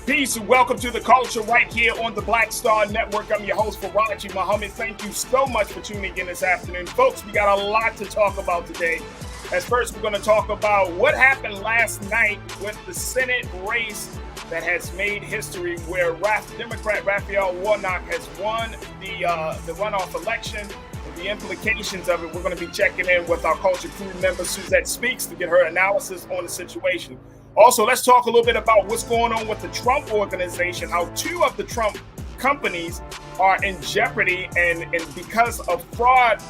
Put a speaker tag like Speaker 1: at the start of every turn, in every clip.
Speaker 1: Peace and welcome to the culture right here on the Black Star Network. I'm your host, Farajii Muhammad. Thank you so much for tuning in this afternoon. Folks, we got a lot to talk about today. As first, we're going to talk about what happened last night with the Senate race that has made history, where Democrat Raphael Warnock has won the runoff election. And the implications of it, we're going to be checking in with our culture crew member, Suzette Speaks, to get her analysis on the situation. Also, let's talk a little bit about what's going on with the Trump organization, how two of the Trump companies are in jeopardy, and because of fraud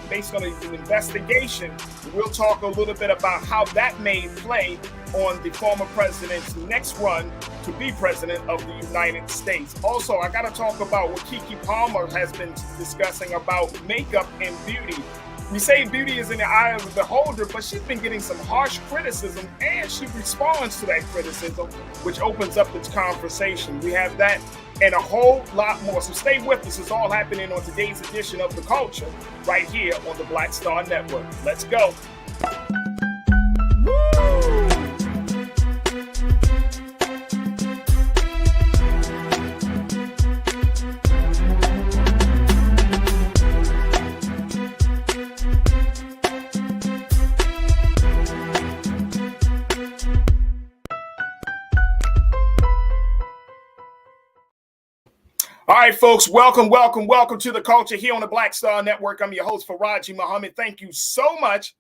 Speaker 1: based on an investigation. We'll talk a little bit about how that may play on the former president's next run to be president of the United States. Also, I got to talk about what Keke Palmer has been discussing about makeup and beauty. We say beauty is in the eye of the beholder, but she's been getting some harsh criticism, and she responds to that criticism, which opens up this conversation. We have that and a whole lot more. So stay with us. It's all happening on today's edition of The Culture right here on the Black Star Network. Let's go. All right, folks, welcome to the culture here on the Black Star Network. I'm your host, Farajii Muhammad. Thank you so much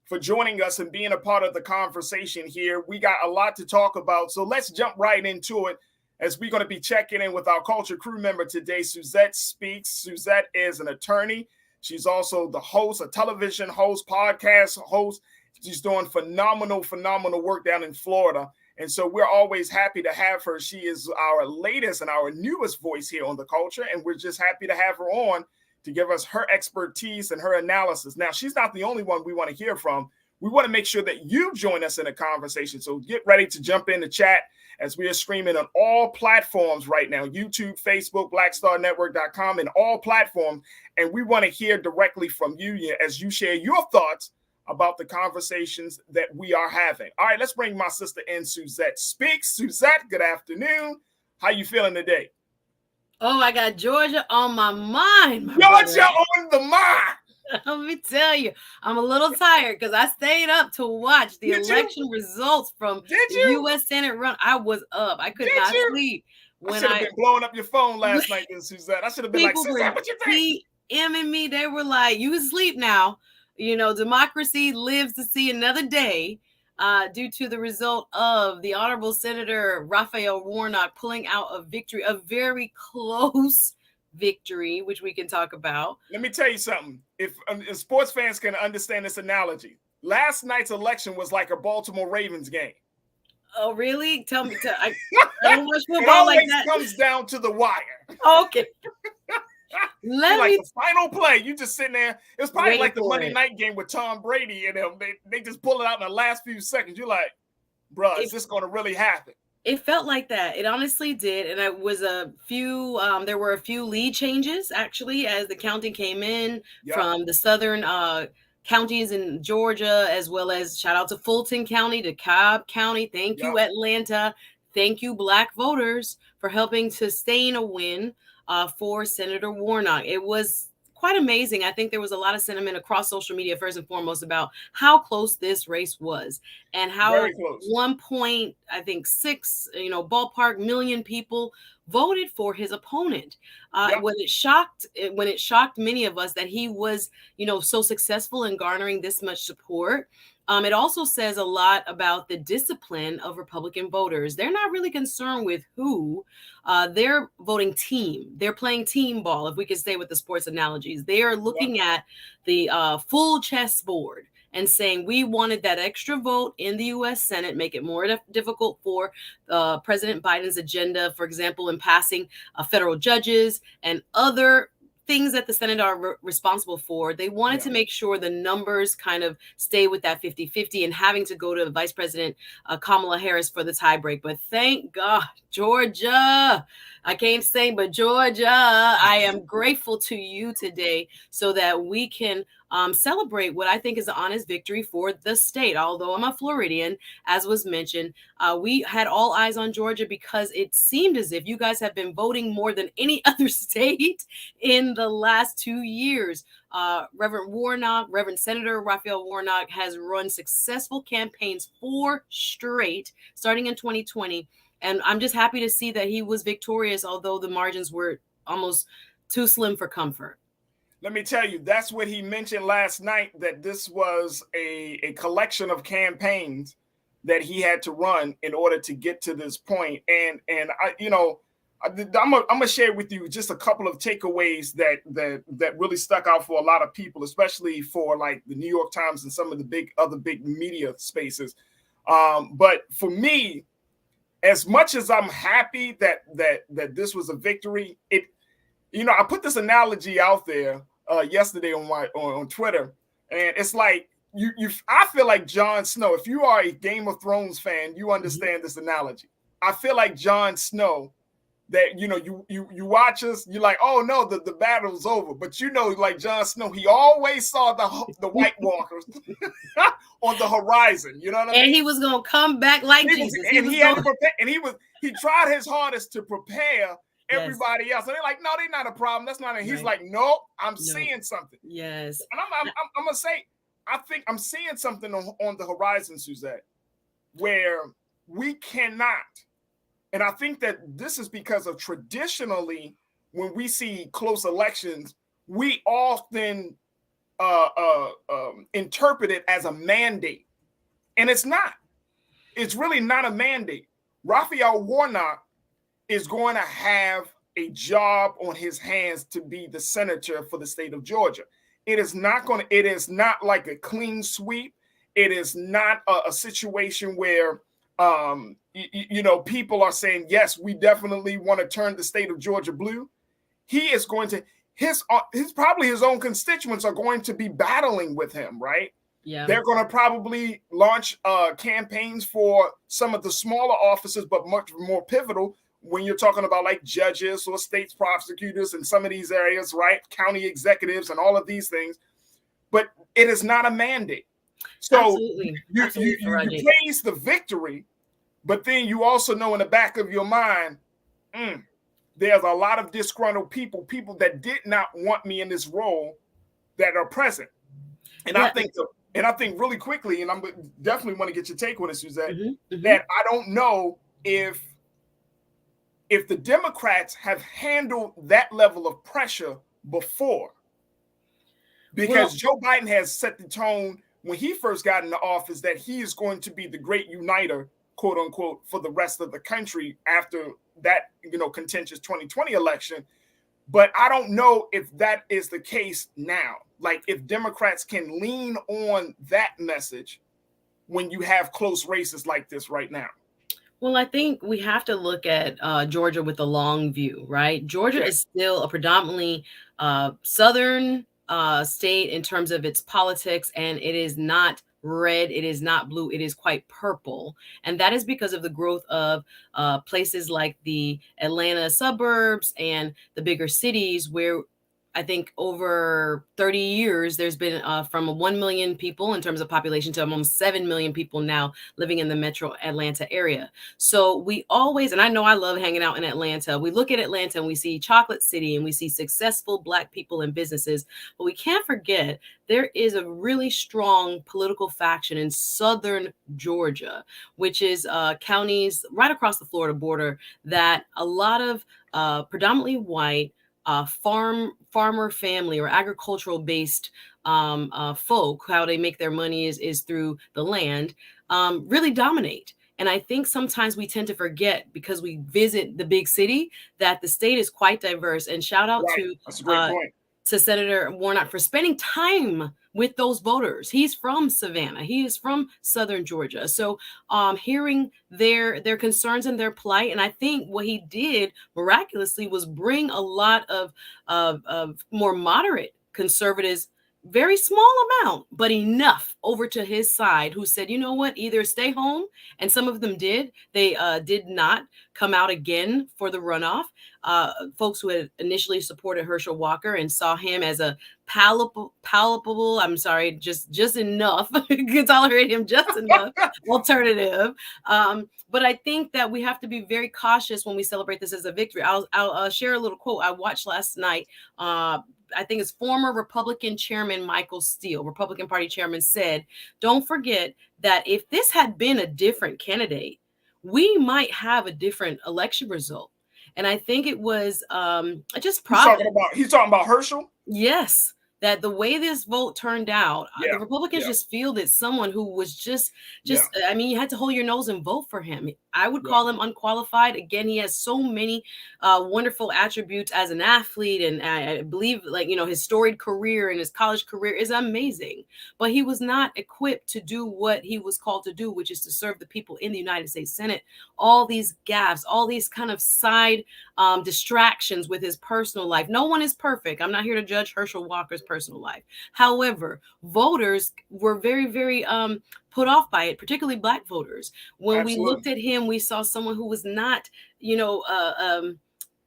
Speaker 1: for joining us and being a part of the conversation here. We got a lot to talk about, so let's jump right into it as we're going to be checking in with our culture crew member today, Suzette Speaks. Suzette is an attorney. She's also the host, a television host, podcast host. She's doing phenomenal work down in Florida. And so we're always happy to have her. She is our latest and our newest voice here on the culture. And we're just happy to have her on to give us her expertise and her analysis. Now, she's not the only one we want to hear from. We want to make sure that you join us in a conversation. So get ready to jump in the chat as we are streaming on all platforms right now: YouTube, Facebook, blackstarnetwork.com, and all platforms. And we want to hear directly from you as you share your thoughts about the conversations that we are having. All right, let's bring my sister in, Suzette Speaks. Suzette, good afternoon. How you feeling today?
Speaker 2: Oh, I got Georgia on my mind.
Speaker 1: Georgia on the mind.
Speaker 2: Let me tell you, I'm a little tired because I stayed up to watch the election results from the U.S. Senate run. I was up. I could not sleep.
Speaker 1: I should have been blowing up your phone last night, then, Suzette. I should have been like, Suzette, what you think?
Speaker 2: DMing me, they were like, you can sleep now. You know, democracy lives to see another day due to the result of the Honorable Senator Raphael Warnock pulling out a victory, a very close victory, which we can talk about.
Speaker 1: Let me tell you something. If sports fans can understand this analogy, last night's election was like a Baltimore Ravens game.
Speaker 2: Oh, really? Tell me. I don't watch football like that.
Speaker 1: It always comes down to the wire.
Speaker 2: Okay.
Speaker 1: The final play, you just sitting there. It was probably like the Monday night game with Tom Brady and them. They just pull it out in the last few seconds. You're like, bro, is this going to really happen?
Speaker 2: It felt like that. It honestly did. And it was a few, there were a few lead changes actually as the counting came in from the southern counties in Georgia, as well as shout out to Fulton County, to Cobb County. Thank you, Atlanta. Thank you, Black voters, for helping sustain a win for Senator Warnock. It was quite amazing. I think there was a lot of sentiment across social media, first and foremost, about how close this race was and how 1.6 ballpark million people voted for his opponent. When it shocked many of us that he was, so successful in garnering this much support. It also says a lot about the discipline of Republican voters. They're not really concerned with who. They're voting team. They're playing team ball, if we could stay with the sports analogies. They are looking at the full chessboard and saying we wanted that extra vote in the U.S. Senate, make it more difficult for President Biden's agenda, for example, in passing federal judges and other things that the Senate are responsible for. They wanted to make sure the numbers kind of stay with that 50-50 and having to go to Vice President Kamala Harris for the tiebreak. But thank God, Georgia, I can't sing, but Georgia, I am grateful to you today so that we can celebrate what I think is an honest victory for the state. Although I'm a Floridian, as was mentioned, we had all eyes on Georgia because it seemed as if you guys have been voting more than any other state in the last 2 years. Reverend Senator Raphael Warnock has run successful campaigns 4 straight, starting in 2020. And I'm just happy to see that he was victorious, although the margins were almost too slim for comfort.
Speaker 1: Let me tell you, that's what he mentioned last night, that this was a collection of campaigns that he had to run in order to get to this point. And I'm gonna share with you just a couple of takeaways that really stuck out for a lot of people, especially for like the New York Times and some of the other big media spaces. But for me, as much as I'm happy that this was a victory, I put this analogy out there yesterday on Twitter, and it's like I feel like Jon Snow. If you are a Game of Thrones fan, you understand this analogy. I feel like Jon Snow, that you watch us, you're like, oh no, the battle's over, but like Jon Snow, he always saw the White Walkers on the horizon. You know what I mean?
Speaker 2: And he was gonna come back like Jesus.
Speaker 1: He tried his hardest to prepare everybody else, and they're like, no, they're not a problem. That's not. He's like, nope, I'm seeing something.
Speaker 2: Yes,
Speaker 1: and I'm gonna say, I think I'm seeing something on the horizon, Suzette, where we cannot. And I think that this is because of traditionally, when we see close elections, we often interpret it as a mandate. And it's not. It's really not a mandate. Raphael Warnock is going to have a job on his hands to be the senator for the state of Georgia. It is not like a clean sweep. It is not a situation where people are saying, yes, we definitely want to turn the state of Georgia blue. He is going to, probably his own constituents are going to be battling with him, right?
Speaker 2: Yeah.
Speaker 1: They're going to probably launch campaigns for some of the smaller offices, but much more pivotal when you're talking about like judges or state prosecutors in some of these areas, right? County executives and all of these things. But it is not a mandate. So
Speaker 2: Absolutely.
Speaker 1: you praise the victory, but then you also know in the back of your mind, there's a lot of disgruntled people that did not want me in this role that are present. And I think really quickly, and I'm definitely want to get your take on this, Suzette, that I don't know if the Democrats have handled that level of pressure before. Because Joe Biden has set the tone when he first got into office that he is going to be the great uniter, quote unquote, for the rest of the country after that, contentious 2020 election. But I don't know if that is the case now. Like if Democrats can lean on that message when you have close races like this right now.
Speaker 2: Well, I think we have to look at Georgia with a long view, right? Georgia is still a predominantly Southern state in terms of its politics, and it is not red, it is not blue, it is quite purple. And that is because of the growth of places like the Atlanta suburbs and the bigger cities, where I think over 30 years, there's been from 1 million people in terms of population to almost 7 million people now living in the metro Atlanta area. So we always, and I know I love hanging out in Atlanta, we look at Atlanta and we see Chocolate City and we see successful Black people and businesses, but we can't forget there is a really strong political faction in Southern Georgia, which is counties right across the Florida border that a lot of predominantly white farmer family or agricultural based folk, how they make their money is through the land, really dominate. And I think sometimes we tend to forget because we visit the big city that the state is quite diverse. And shout out
Speaker 1: That's a great point.
Speaker 2: To Senator Warnock for spending time with those voters. He's from Savannah. He is from Southern Georgia. So hearing their concerns and their plight. And I think what he did miraculously was bring a lot of more moderate conservatives, very small amount, but enough over to his side, who said, you know what, either stay home. And some of them did. They did not come out again for the runoff. folks who had initially supported Herschel Walker and saw him as a palatable, I'm sorry, just enough, could tolerate him just enough alternative. But I think that we have to be very cautious when we celebrate this as a victory. I'll share a little quote I watched last night. I think it's former Republican Chairman Michael Steele, Republican Party chairman, said, "Don't forget that if this had been a different candidate, we might have a different election result." And I think it was just
Speaker 1: he's talking about Herschel.
Speaker 2: Yes, that the way this vote turned out, the Republicans just fielded someone who was just I mean, you had to hold your nose and vote for him. I would call him unqualified. Again, he has so many wonderful attributes as an athlete, and I believe, like, you know, his storied career and his college career is amazing. But he was not equipped to do what he was called to do, which is to serve the people in the United States Senate. All these gaffes, all these kind of side distractions with his personal life. No one is perfect. I'm not here to judge Herschel Walker's personal life. However, voters were very, very put off by it, particularly Black voters. When we looked at him, we saw someone who was not, you know,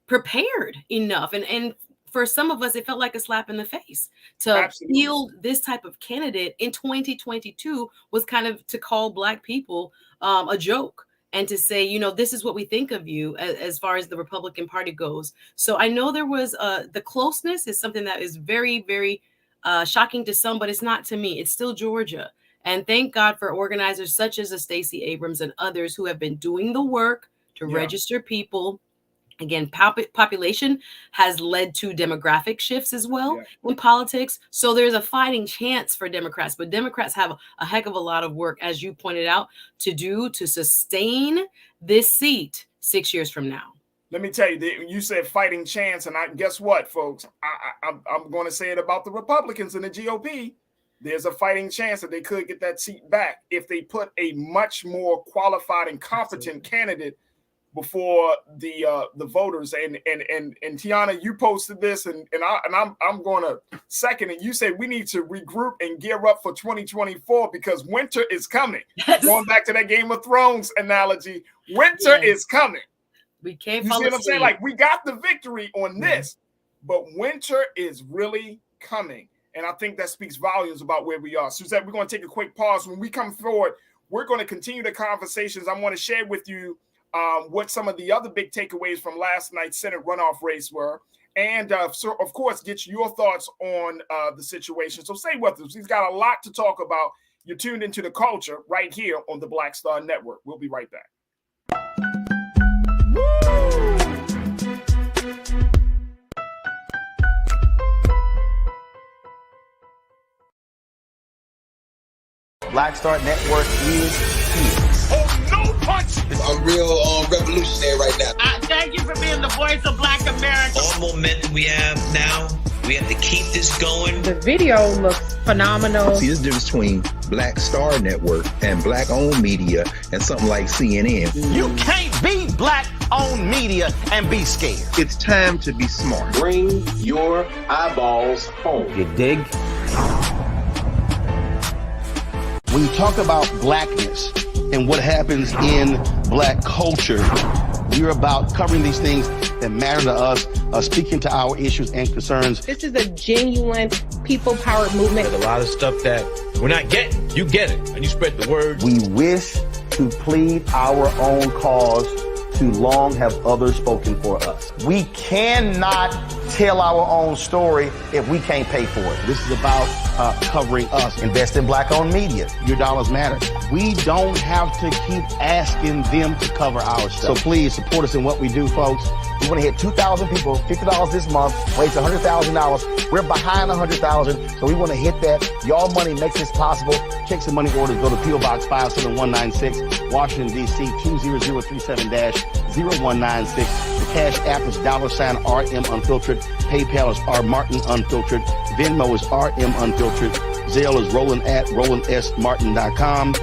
Speaker 2: prepared enough. And for some of us, it felt like a slap in the face to field this type of candidate in 2022 was kind of to call Black people a joke. And to say, you know, this is what we think of you as far as the Republican Party goes. So I know there was the closeness is something that is very, very shocking to some, but it's not to me. It's still Georgia. And thank God for organizers such as a Stacey Abrams and others who have been doing the work to register people. Again, population has led to demographic shifts as well in politics. So there's a fighting chance for Democrats, but Democrats have a heck of a lot of work, as you pointed out, to do to sustain this seat 6 years from now.
Speaker 1: Let me tell you, you said fighting chance, and guess what, folks? I'm going to say it about the Republicans and the GOP. There's a fighting chance that they could get that seat back if they put a much more qualified and competent candidate before the voters. And Tiana, you posted this, and I'm going to second it. You said we need to regroup and gear up for 2024 because winter is coming.
Speaker 2: Yes.
Speaker 1: Going back to that Game of Thrones analogy, winter is coming.
Speaker 2: We can't.
Speaker 1: You see what I'm saying? Like, we got the victory on this, but winter is really coming. And I think that speaks volumes about where we are. Suzette, we're going to take a quick pause. When we come forward, we're going to continue the conversations. I want to share with you what some of the other big takeaways from last night's Senate runoff race were. And, so, of course, get your thoughts on the situation. So stay with us. He's got a lot to talk about. You're tuned into The Culture right here on the Black Star Network. We'll be right back.
Speaker 3: Black Star Network is here.
Speaker 1: Oh, no punch!
Speaker 4: I'm real revolutionary right now.
Speaker 5: Thank you for being the voice of Black America.
Speaker 6: All momentum we have now, we have to keep this going.
Speaker 7: The video looks phenomenal.
Speaker 8: See, there's a difference between Black Star Network and Black-owned media and something like CNN.
Speaker 3: You can't be Black-owned media and be scared.
Speaker 8: It's time to be smart.
Speaker 4: Bring your eyeballs home.
Speaker 3: You dig?
Speaker 9: When you talk about blackness and what happens in Black culture, we're about covering these things that matter to us, speaking to our issues and concerns.
Speaker 7: This is a genuine people-powered movement.
Speaker 6: There's a lot of stuff that we're not getting. You get it, and you spread the word.
Speaker 3: We wish to plead our own cause. Too long have others spoken for us. We cannot tell our own story if we can't pay for it. This is about covering us. Invest in Black-owned media. Your dollars matter. We don't have to keep asking them to cover our stuff. So please support us in what we do, folks. We want to hit 2,000 people, $50 this month, raise $100,000. We're behind 100,000, so we want to hit that. Y'all money makes this possible. Check some money orders. Go to P.O. Box 57196, Washington, D.C. 20037-0196. The Cash App is $RM Unfiltered. PayPal is R Martin Unfiltered. Venmo is RM Unfiltered. Zelle is Roland at RolandSMartin.com.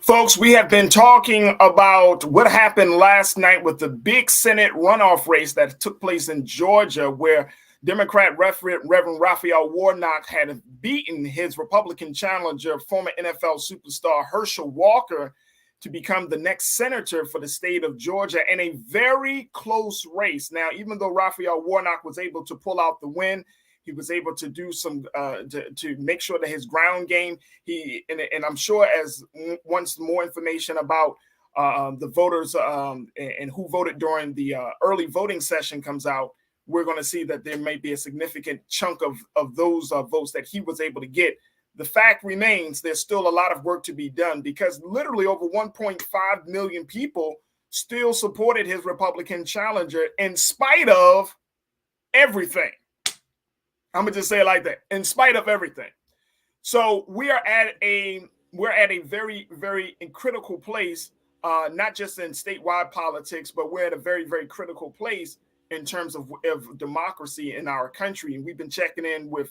Speaker 1: Folks, we have been talking about what happened last night with the big Senate runoff race that took place in Georgia, where Democrat Reverend Raphael Warnock had beaten his Republican challenger, former NFL superstar Herschel Walker, to become the next senator for the state of Georgia in a very close race. Now, even though Raphael Warnock was able to pull out the win, he was able to do some to make sure that his ground game. And I'm sure as once more information about the voters and who voted during the early voting session comes out, we're going to see that there may be a significant chunk of those votes that he was able to get. The fact remains there's still a lot of work to be done because literally over 1.5 million people still supported his Republican challenger in spite of everything. I'm gonna just say it like that. In spite of everything, so we are at a very, very critical place, not just in statewide politics, but we're at a very, very critical place in terms of democracy in our country. And we've been checking in with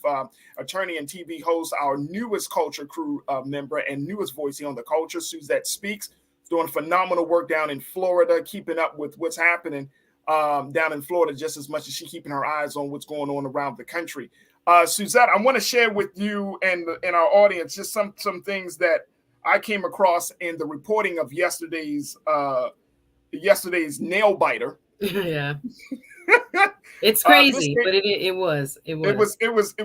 Speaker 1: attorney and TV host, our newest Culture Crew member and newest voice here on the Culture, Suzette Speaks, doing phenomenal work down in Florida, keeping up with what's happening down in Florida just as much as she's keeping her eyes on what's going on around the country. Suzette, I want to share with you and our audience just some things that I came across in the reporting of yesterday's nail biter.
Speaker 2: Yeah, it's crazy, but it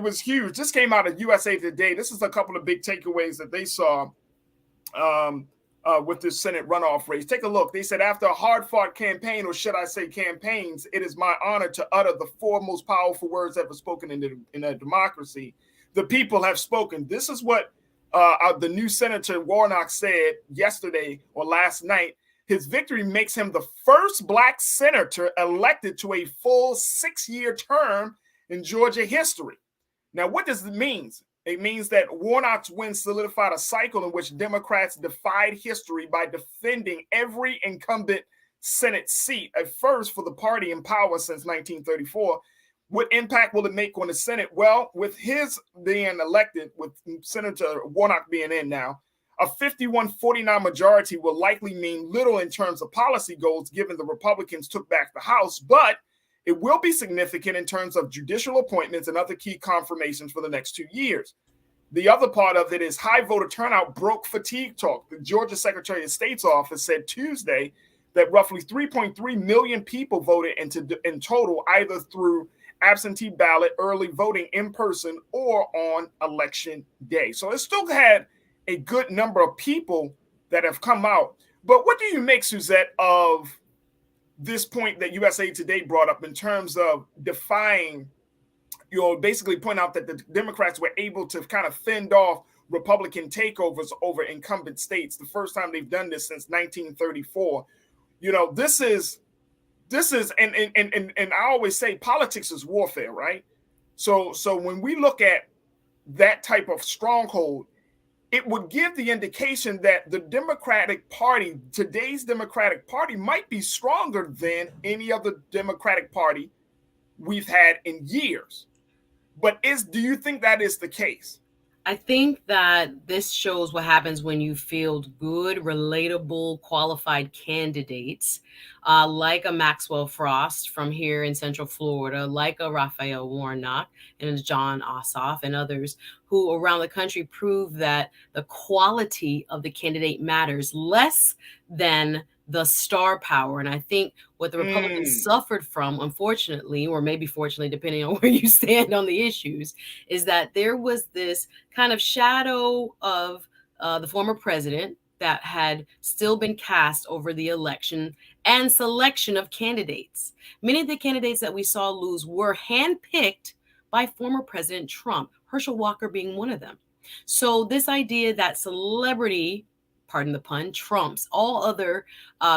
Speaker 2: was huge. This came out of USA Today. This is a couple of big takeaways that they saw with this Senate runoff race. Take a look. They said, after a hard-fought campaign, or should I say campaigns, it is my honor to utter the four most powerful words ever spoken in a democracy. The people have spoken. This is what the new Senator Warnock said yesterday or last night. His victory makes him the first Black senator elected to a full 6-year term in Georgia history. Now, what does it mean? It means that Warnock's win solidified a cycle in which Democrats defied history by defending every incumbent Senate seat, a first for the party in power since 1934. What impact will it make on the Senate? Well, with his being elected, with Senator Warnock being in now, a 51-49 majority will likely mean little in terms of policy goals, given the Republicans took back the House, but it will be significant in terms of judicial appointments and other key confirmations for the next 2 years. The other part of it is high voter turnout broke fatigue talk. The Georgia Secretary of State's office said Tuesday that roughly 3.3 million people voted in total, either through absentee ballot, early voting in person, or on election day. So it still had a good number of people that have come out. But what do you make, Suzette, of this point that USA Today brought up in terms of defying, basically point out that the Democrats were able to kind of fend off Republican takeovers over incumbent states, the first time they've done this since 1934. This is and I always say politics is warfare, right? So when we look at that type of stronghold, it would give the indication that the Democratic Party, today's Democratic Party, might be stronger than any other Democratic Party we've had in years. But do you think that is the case? I think that this shows what happens when you field good, relatable, qualified candidates, like a Maxwell Frost from here in Central Florida, like a Raphael Warnock and John Ossoff and others who around the country prove that the quality of the candidate matters less than the star power. And I think what the Republicans suffered from, unfortunately, or maybe fortunately, depending on where you stand on the issues, is that there was this kind of shadow of the former president that had still been cast over the election and selection of candidates. Many of the candidates that we saw lose were handpicked by former President Trump, Herschel Walker being one of them. So this idea that celebrity, pardon the pun, trumps all other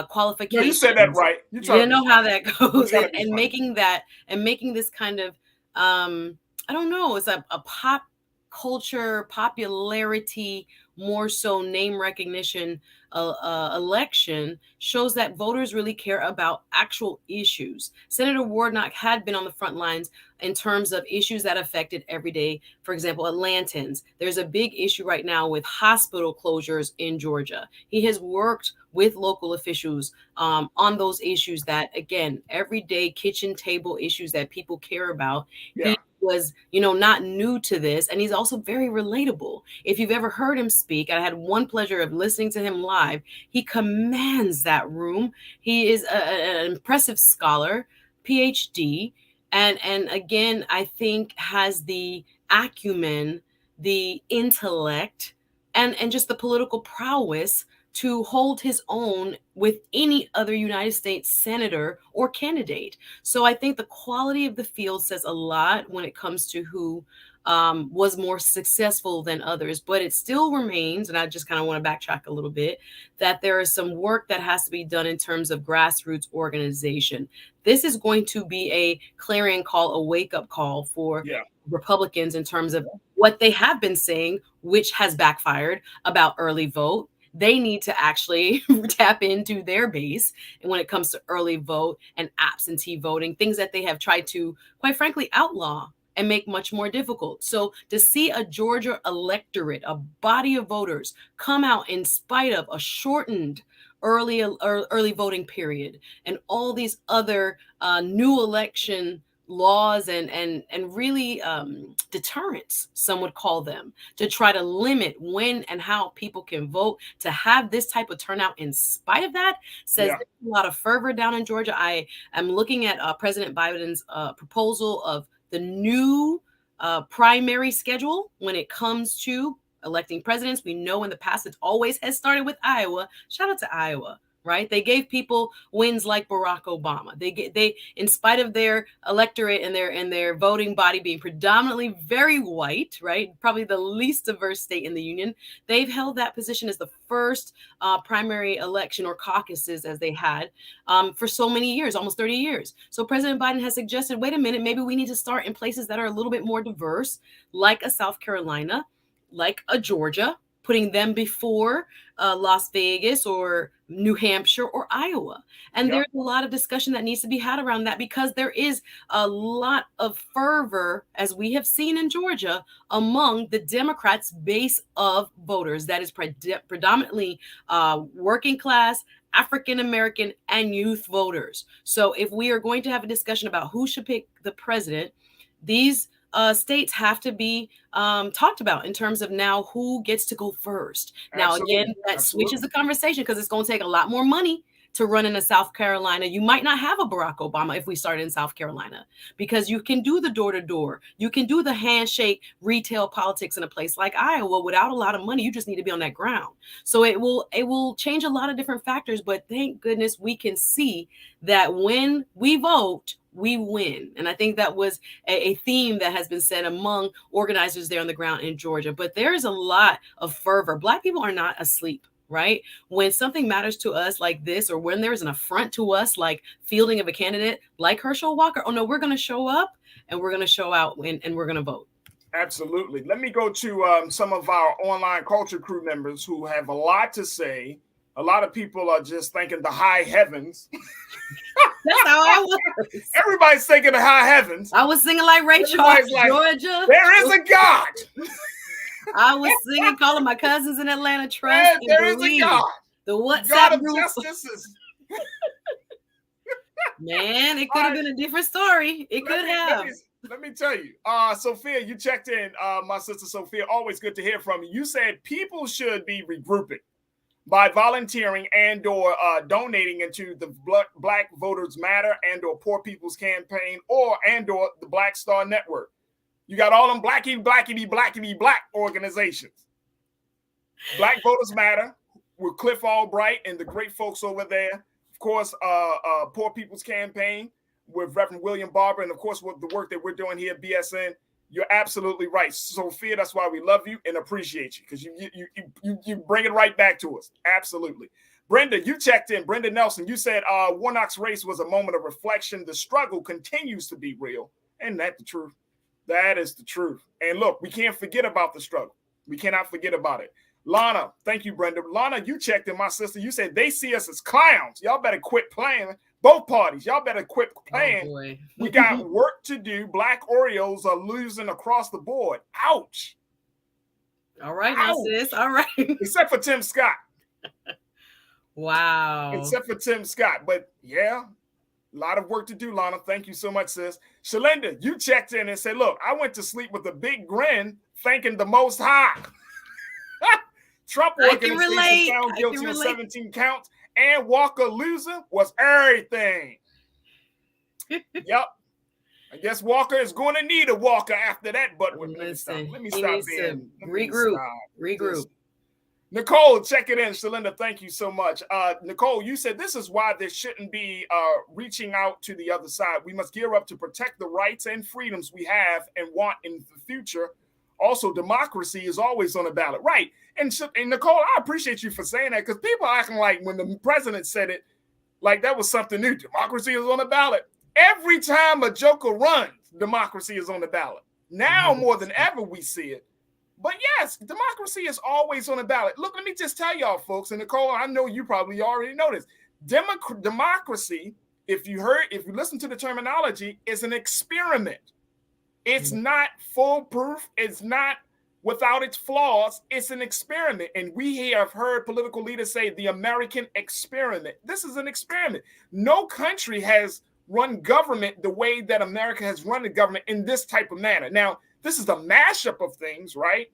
Speaker 2: qualifications.
Speaker 1: No, you said that right.
Speaker 2: You know how that goes, and making this kind of, I don't know, it's a pop culture, popularity, more so name recognition election shows that voters really care about actual issues. Senator Warnock had been on the front lines in terms of issues that affected everyday, for example, Atlantans. There's a big issue right now with hospital closures in Georgia. He has worked with local officials on those issues that, again, everyday kitchen table issues that people care about.
Speaker 1: Yeah.
Speaker 2: He was, not new to this. And he's also very relatable. If you've ever heard him speak, I had one pleasure of listening to him live. He commands that room. He is an impressive scholar, PhD. And again, I think has the acumen, the intellect, and just the political prowess to hold his own with any other United States senator or candidate. So I think the quality of the field says a lot when it comes to who was more successful than others. But it still remains, and I just kind of want to backtrack a little bit, that there is some work that has to be done in terms of grassroots organization. This is going to be a clarion call, a wake-up call for Republicans in terms of what they have been saying, which has backfired about early vote. They need to actually tap into their base. And when it comes to early vote and absentee voting, things that they have tried to, quite frankly, outlaw and make much more difficult. So to see a Georgia electorate, a body of voters come out in spite of a shortened early voting period and all these other new election laws and really deterrents, some would call them, to try to limit when and how people can vote, to have this type of turnout in spite of that says there's a lot of fervor down in Georgia. I am looking at President Biden's proposal of the new primary schedule when it comes to electing presidents. We know in the past it always has started with Iowa. Shout out to Iowa. Right? They gave people wins like Barack Obama. They, in spite of their electorate and their voting body being predominantly very white, right? Probably the least diverse state in the union. They've held that position as the first primary election or caucuses as they had for so many years, almost 30 years. So President Biden has suggested, wait a minute, maybe we need to start in places that are a little bit more diverse, like a South Carolina, like a Georgia, putting them before Las Vegas or New Hampshire or Iowa. And there's a lot of discussion that needs to be had around that, because there is a lot of fervor, as we have seen in Georgia, among the Democrats' base of voters that is predominantly working class, African-American, and youth voters. So if we are going to have a discussion about who should pick the president, these states have to be talked about in terms of now who gets to go first. Now, again, that switches the conversation, because it's going to take a lot more money to run in a South Carolina. You might not have a Barack Obama if we start in South Carolina, because you can do the door-to-door. You can do the handshake retail politics in a place like Iowa without a lot of money. You just need to be on that ground. So it will change a lot of different factors, but thank goodness we can see that when we vote, we win. And I think that was a theme that has been said among organizers there on the ground in Georgia. But there's a lot of fervor. Black people are not asleep, right? When something matters to us like this, or when there's an affront to us, like fielding of a candidate like Herschel Walker, oh no, we're going to show up and we're going to show out and we're going to vote.
Speaker 1: Absolutely. Let me go to some of our online culture crew members who have a lot to say. A lot of people are just thinking the high heavens.
Speaker 2: That's how I was.
Speaker 1: Everybody's thinking the high heavens.
Speaker 2: I was singing like Ray Charles, like, Georgia.
Speaker 1: There is a God.
Speaker 2: I was singing, calling my cousins in Atlanta, trust
Speaker 1: there is a God.
Speaker 2: The WhatsApp
Speaker 1: God of
Speaker 2: group.
Speaker 1: justice.
Speaker 2: Man, it could have been a different story. It could have.
Speaker 1: Let me tell you. Sophia, you checked in. My sister Sophia, always good to hear from you. You said people should be regrouping by volunteering and or donating into the Black Voters Matter and or Poor People's Campaign and or the Black Star Network. You got all them black organizations. Black Voters Matter with Cliff Albright and the great folks over there. Of course, Poor People's Campaign with Reverend William Barber, and of course, with the work that we're doing here at BSN. You're absolutely right, Sophia. That's why we love you and appreciate you, because you bring it right back to us. Absolutely. Brenda, you checked in. Brenda Nelson, you said Warnock's race was a moment of reflection. The struggle continues to be real. Isn't that the truth? That is the truth. And look, we can't forget about the struggle. We cannot forget about it. Lana, thank you, Brenda. Lana, you checked in, my sister. You said they see us as clowns. Y'all better quit playing. Both parties, y'all better quit playing.
Speaker 2: Oh, boy.
Speaker 1: We got work to do. Black Oreos are losing across the board. Ouch.
Speaker 2: All right, now, sis. All right.
Speaker 1: Except for Tim Scott.
Speaker 2: Wow.
Speaker 1: Except for Tim Scott. But yeah, a lot of work to do, Lana. Thank you so much, sis. Shalinda, you checked in and said, look, I went to sleep with a big grin, thanking the Most High. Trump organization found guilty of 17 counts, and Walker loser was everything. Yep. I guess Walker is going to need a Walker after that. But let me stop being.
Speaker 2: Regroup.
Speaker 1: Nicole, check it in. Shalinda, thank you so much. Nicole, you said this is why there shouldn't be reaching out to the other side. We must gear up to protect the rights and freedoms we have and want in the future. Also, democracy is always on the ballot. Right. And Nicole, I appreciate you for saying that, because people are acting like when the president said it, like that was something new. Democracy is on the ballot. Every time a joker runs, democracy is on the ballot. Now more than ever we see it. But yes, democracy is always on the ballot. Look, let me just tell y'all, folks, and Nicole, I know you probably already know this. Democracy, if you listen to the terminology, is an experiment. It's not foolproof. It's not without its flaws. It's an experiment. And we have heard political leaders say the American experiment. This is an experiment. No country has run government the way that America has run the government in this type of manner. Now, this is a mashup of things, right?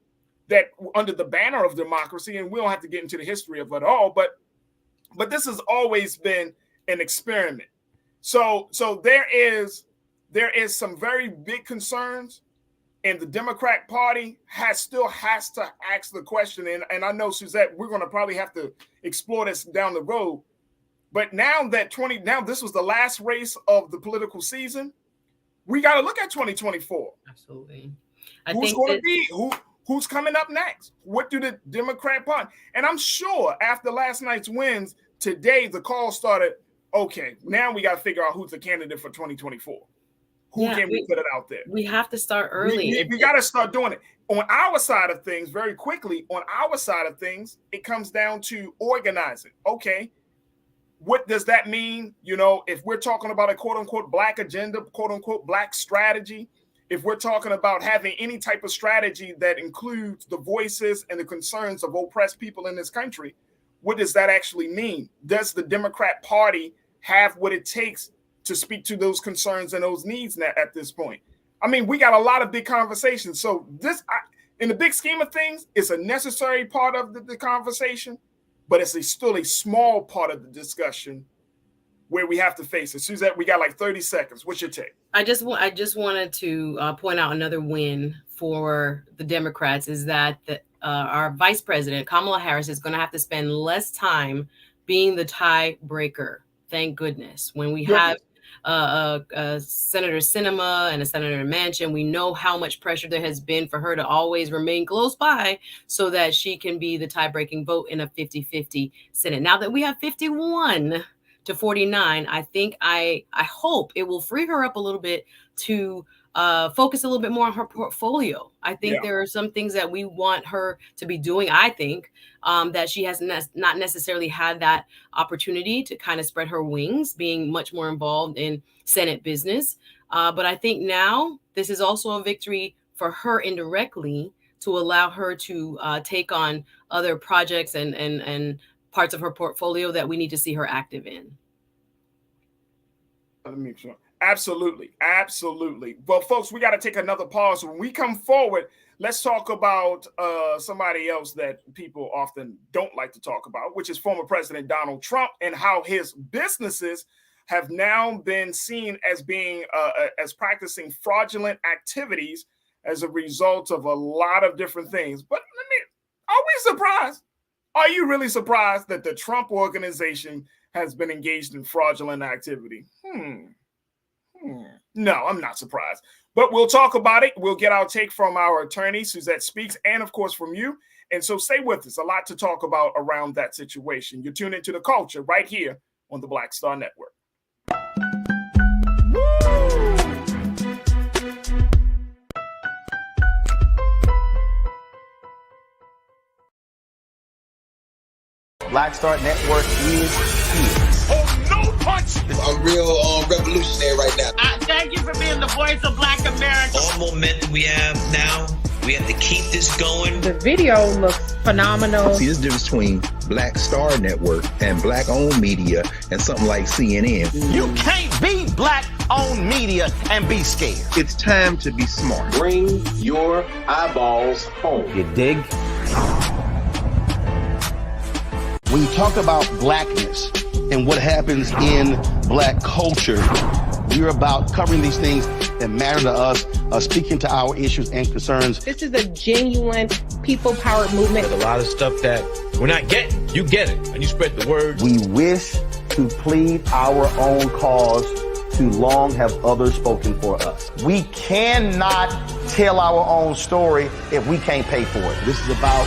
Speaker 1: That under the banner of democracy, and we don't have to get into the history of it all, but this has always been an experiment. So there is some very big concerns, and the Democrat Party still has to ask the question. And I know, Suzette, we're going to probably have to explore this down the road. But now this was the last race of the political season, we got to look at 2024.
Speaker 2: Absolutely.
Speaker 1: Who's coming up next? What do the Democrat Party? And I'm sure after last night's wins, today the call started, okay, now we got to figure out who's the candidate for 2024. Who can we put it out there?
Speaker 2: We have to start early.
Speaker 1: We got to start doing it. On our side of things, very quickly, it comes down to organizing. Okay, what does that mean? You know, if we're talking about a quote unquote black agenda, quote unquote black strategy, if we're talking about having any type of strategy that includes the voices and the concerns of oppressed people in this country, what does that actually mean? Does the Democrat Party have what it takes to speak to those concerns and those needs at this point? I mean, we got a lot of big conversations. So this, in the big scheme of things, it's a necessary part of the conversation, but it's still a small part of the discussion where we have to face it. Suzette, we got like 30 seconds. What's your take?
Speaker 2: I just wanted to point out another win for the Democrats is that our Vice President, Kamala Harris, is going to have to spend less time being the tiebreaker. Thank goodness. When we have Senator Sinema and a Senator Manchin, we know how much pressure there has been for her to always remain close by so that she can be the tie-breaking vote in a 50-50 Senate. Now that we have 51 to 49, I hope it will free her up a little bit to focus a little bit more on her portfolio. I think there are some things that we want her to be doing. I think that she has not necessarily had that opportunity to kind of spread her wings, being much more involved in Senate business. But I think now this is also a victory for her indirectly to allow her to take on other projects and parts of her portfolio that we need to see her active in.
Speaker 1: Let me make sure. Absolutely. Well, folks, we got to take another pause. When we come forward, let's talk about somebody else that people often don't like to talk about, which is former President Donald Trump, and how his businesses have now been seen as being as practicing fraudulent activities as a result of a lot of different things. But are we surprised? Are you really surprised that the Trump organization has been engaged in fraudulent activity? No, I'm not surprised. But we'll talk about it. We'll get our take from our attorney, Suzette Speaks, and of course from you. And so stay with us. A lot to talk about around that situation. You're tuned into The Culture right here on the Black Star Network.
Speaker 3: Black Star Network is here.
Speaker 1: Oh, no punch!
Speaker 4: I'm real revolutionary right now.
Speaker 5: Thank you for being the voice of Black America.
Speaker 6: All momentum we have now, we have to keep this going.
Speaker 7: The video looks phenomenal.
Speaker 8: See, there's a difference between Black Star Network and black-owned media and something like CNN.
Speaker 3: You can't be black-owned media and be scared.
Speaker 8: It's time to be smart.
Speaker 4: Bring your eyeballs home.
Speaker 3: You dig?
Speaker 9: When you talk about blackness and what happens in black culture, we're about covering these things that matter to us, speaking to our issues and concerns.
Speaker 7: This is a genuine people-powered movement.
Speaker 6: There's a lot of stuff that we're not getting. You get it, and you spread the word.
Speaker 3: We wish to plead our own cause. Too long have others spoken for us. We cannot tell our own story if we can't pay for it.
Speaker 9: This is about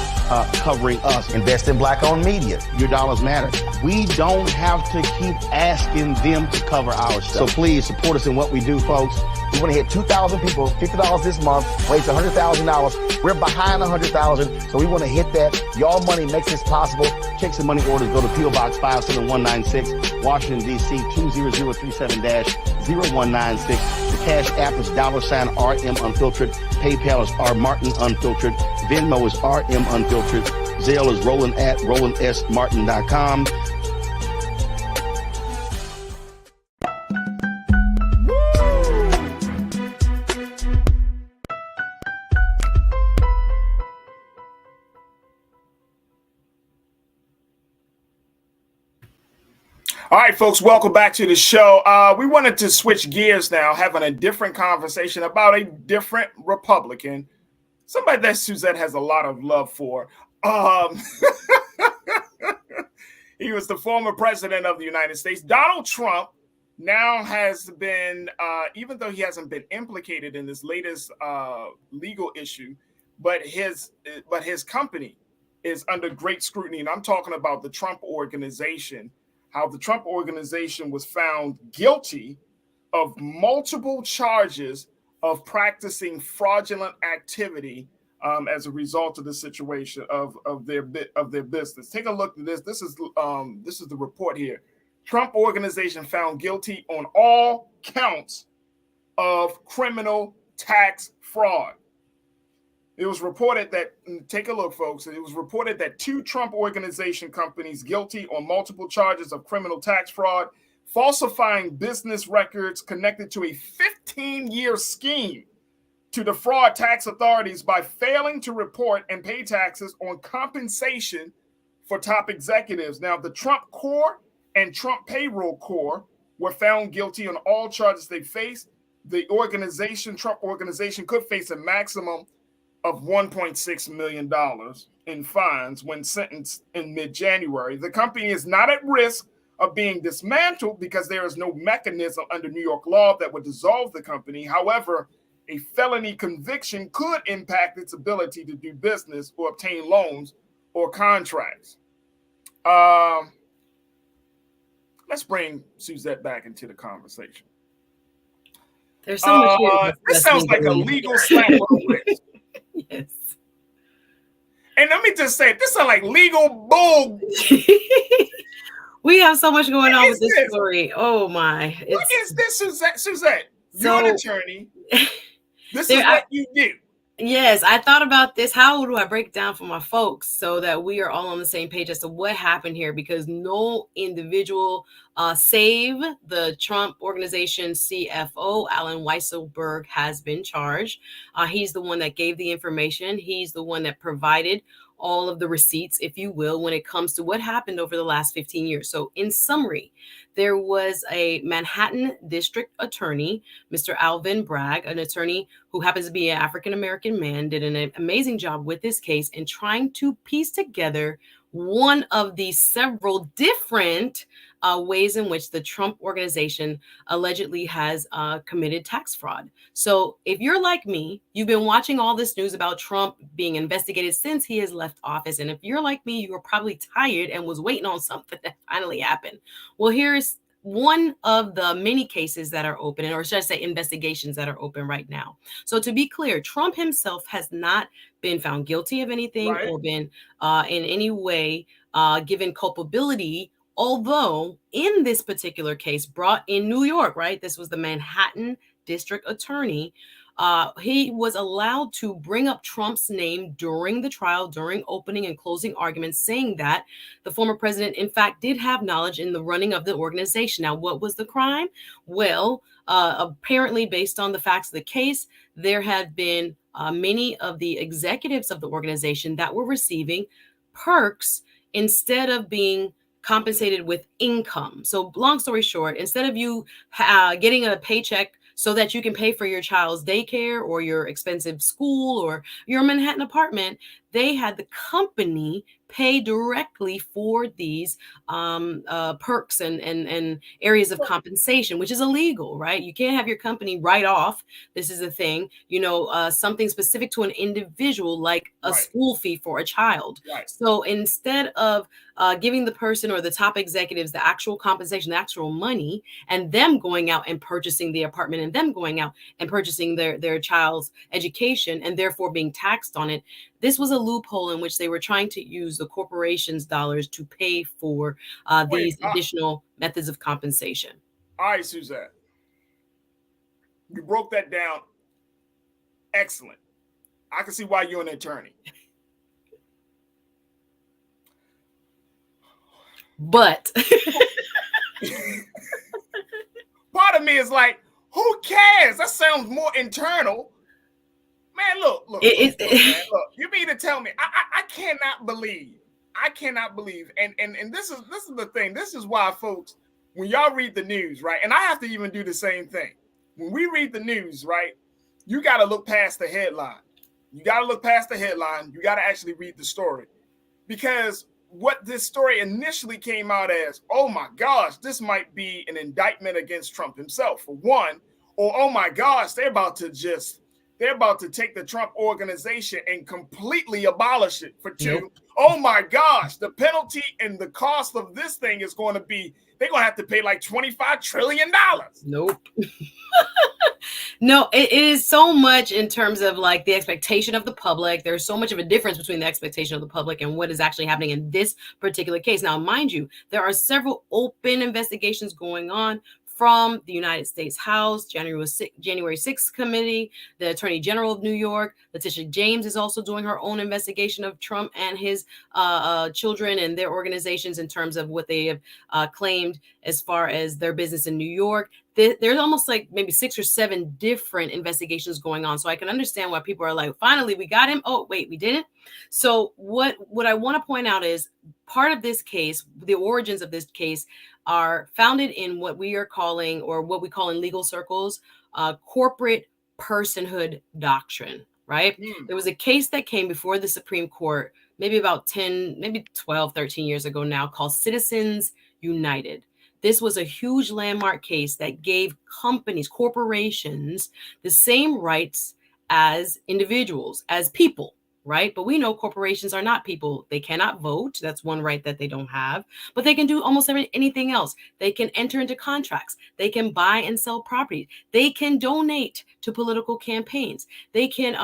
Speaker 9: covering us.
Speaker 3: Invest in black-owned media.
Speaker 9: Your dollars matter. We don't have to keep asking them to cover our stuff. So please support us in what we do, folks.
Speaker 3: We want to hit 2,000 people, $50 this month, raise $100,000. We're behind 100,000, so we want to hit that. Y'all money makes this possible.
Speaker 9: Checks and money orders go to P.O. Box 57196, Washington, D.C. 20037-0196. The Cash App is $RM Unfiltered. PayPal is R Martin Unfiltered. Venmo is RM Unfiltered. Zelle is roland@rolandsmartin.com.
Speaker 1: All right, folks, welcome back to the show. We wanted to switch gears now, having a different conversation about a different Republican, somebody that Suzette has a lot of love for. He was the former president of the United States. Donald Trump now has been, even though he hasn't been implicated in this latest legal issue, but his company is under great scrutiny. And I'm talking about the Trump Organization. How the Trump Organization was found guilty of multiple charges of practicing fraudulent activity as a result of the situation of their business. Take a look at this. This is the report here. Trump Organization found guilty on all counts of criminal tax fraud. It was reported that, take a look, folks. It was reported that 2 Trump Organization companies guilty on multiple charges of criminal tax fraud, falsifying business records connected to a 15-year scheme to defraud tax authorities by failing to report and pay taxes on compensation for top executives. Now, the Trump Corps and Trump Payroll Corps were found guilty on all charges they faced. The Trump Organization, could face a maximum of $1.6 million in fines when sentenced in mid-January. The company is not at risk of being dismantled because there is no mechanism under New York law that would dissolve the company. However, a felony conviction could impact its ability to do business or obtain loans or contracts. Let's bring Suzette back into the conversation.
Speaker 2: There's so much here.
Speaker 1: This sounds like a legal slap on the wrist.
Speaker 2: Yes.
Speaker 1: And let me just say, this is like legal bull.
Speaker 2: We have so much going on with this story. Oh my!
Speaker 1: What is this, Suzette? You're an attorney. This is what you do.
Speaker 2: Yes, I thought about this. How do I break it down for my folks so that we are all on the same page as to what happened here? Because no individual, save the Trump Organization CFO, Alan Weisselberg, has been charged. He's the one that gave the information. He's the one that provided all of the receipts, if you will, when it comes to what happened over the last 15 years. So in summary, there was a Manhattan district attorney, Mr. Alvin Bragg, an attorney who happens to be an African-American man, did an amazing job with this case in trying to piece together one of the several different ways in which the Trump Organization allegedly has committed tax fraud. So if you're like me, you've been watching all this news about Trump being investigated since he has left office. And if you're like me, you were probably tired and was waiting on something that finally happened. Well, here's one of the many cases that are open, or should I say investigations that are open right now. So to be clear, Trump himself has not been found guilty of anything or been in any way given culpability. Although in this particular case brought in New York, right? This was the Manhattan district attorney. He was allowed to bring up Trump's name during the trial, during opening and closing arguments, saying that the former president, in fact, did have knowledge in the running of the organization. Now, what was the crime? Well, apparently, based on the facts of the case, there had been many of the executives of the organization that were receiving perks instead of being compensated with income. So long story short, instead of you getting a paycheck so that you can pay for your child's daycare or your expensive school or your Manhattan apartment, they had the company pay directly for these perks and areas of compensation, which is illegal, right? You can't have your company write off. This is a thing, something specific to an individual, like a school fee for a child.
Speaker 1: Right.
Speaker 2: So instead of giving the person or the top executives the actual compensation, the actual money, and them going out and purchasing the apartment and them going out and purchasing their child's education and therefore being taxed on it, this was a loophole in which they were trying to use the corporation's dollars to pay for these additional methods of compensation.
Speaker 1: All right, Suzette. You broke that down. Excellent. I can see why you're an attorney.
Speaker 2: But
Speaker 1: part of me is like, who cares? That sounds more internal. Man, look, man, look. You mean to tell me? I cannot believe. And this is the thing. This is why, folks, when y'all read the news, right? And I have to even do the same thing. When we read the news, right? You got to look past the headline. You got to actually read the story, because what this story initially came out as, oh my gosh, this might be an indictment against Trump himself, for one, or oh my gosh, they're about to take the Trump organization and completely abolish it, for two. Nope. Oh my gosh, the penalty and the cost of this thing is going to be, they're going to have to pay like $25 trillion.
Speaker 2: Nope. No, it is so much in terms of like the expectation of the public. There's so much of a difference between the expectation of the public and what is actually happening in this particular case. Now, mind you, there are several open investigations going on from the United States House, January 6th committee, the Attorney General of New York. Letitia James is also doing her own investigation of Trump and his children and their organizations in terms of what they have claimed as far as their business in New York. There's almost like maybe 6 or 7 different investigations going on. So I can understand why people are like, finally, we got him. Oh, wait, we didn't. So what I want to point out is part of this case, the origins of this case are founded in what we are calling, or what we call in legal circles, corporate personhood doctrine, right? There was a case that came before the Supreme Court, maybe about 12, 13 years ago now, called Citizens United. This was a huge landmark case that gave companies, corporations, the same rights as individuals, as people, right? But we know corporations are not people. They cannot vote. That's one right that they don't have. But they can do almost anything else. They can enter into contracts. They can buy and sell property. They can donate to political campaigns. They can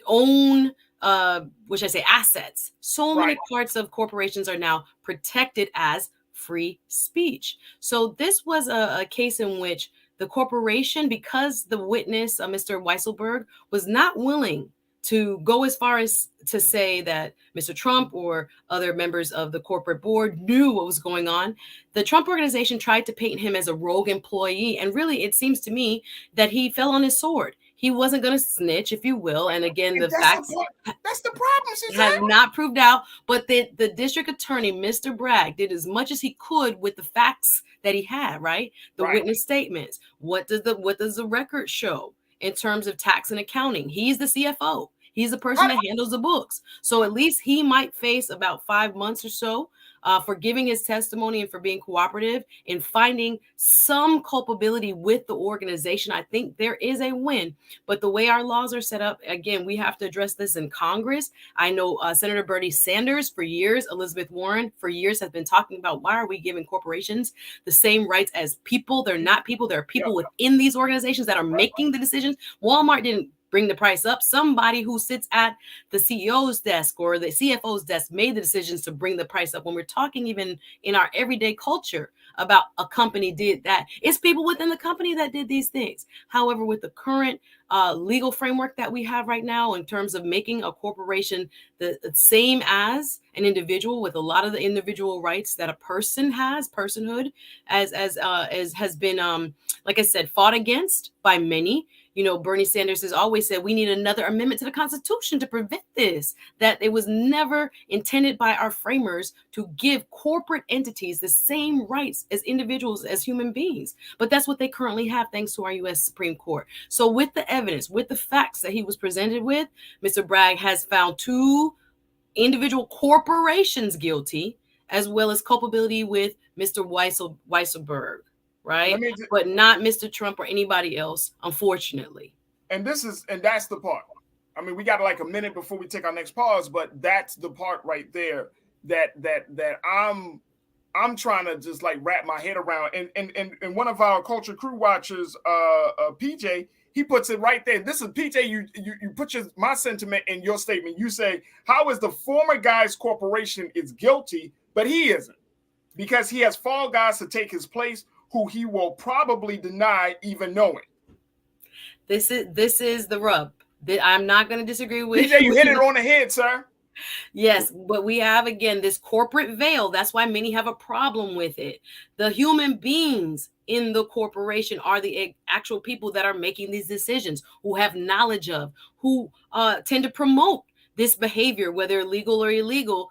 Speaker 2: own assets. So many parts of corporations are now protected as free speech. So this was a case in which the corporation, because the witness, Mr. Weisselberg, was not willing to go as far as to say that Mr. Trump or other members of the corporate board knew what was going on, the Trump organization tried to paint him as a rogue employee. And really, it seems to me that he fell on his sword. He wasn't going to snitch, if you will. And again, the facts
Speaker 1: that's the problem,
Speaker 2: have not proved out. But the district attorney, Mr. Bragg, did as much as he could with the facts that he had, right? The witness statements. What does the record show in terms of tax and accounting? He's the CFO. He's the person that handles the books. So at least he might face about 5 months or so for giving his testimony and for being cooperative in finding some culpability with the organization. I think there is a win. But the way our laws are set up, again, we have to address this in Congress. I know Senator Bernie Sanders for years, Elizabeth Warren for years have been talking about, why are we giving corporations the same rights as people? They're not people. There are people within these organizations that are making the decisions. Walmart didn't bring the price up. Somebody who sits at the CEO's desk or the CFO's desk made the decisions to bring the price up. When we're talking even in our everyday culture about a company did that, it's people within the company that did these things. However, with the current legal framework that we have right now in terms of making a corporation the same as an individual with a lot of the individual rights that a person has, personhood, as has been, like I said, fought against by many. You know, Bernie Sanders has always said we need another amendment to the Constitution to prevent this, that it was never intended by our framers to give corporate entities the same rights as individuals, as human beings. But that's what they currently have, thanks to our U.S. Supreme Court. So with the evidence, with the facts that he was presented with, Mr. Bragg has found 2 individual corporations guilty, as well as culpability with Mr. Weisselberg. Right, but not Mr. Trump or anybody else, unfortunately.
Speaker 1: And that's the part. I mean, we got like a minute before we take our next pause, but that's the part right there that I'm trying to just like wrap my head around. And one of our Culture Crew watchers, PJ, he puts it right there. This is PJ. You put my sentiment in your statement. You say, how is the former guy's corporation is guilty, but he isn't, because he has fall guys to take his place, who he will probably deny even knowing.
Speaker 2: This is the rub that I'm not going to disagree with.
Speaker 1: PJ, you hit it on the head, sir.
Speaker 2: Yes, but we have, again, this corporate veil. That's why many have a problem with it. The human beings in the corporation are the actual people that are making these decisions, who have knowledge of, who tend to promote this behavior, whether legal or illegal.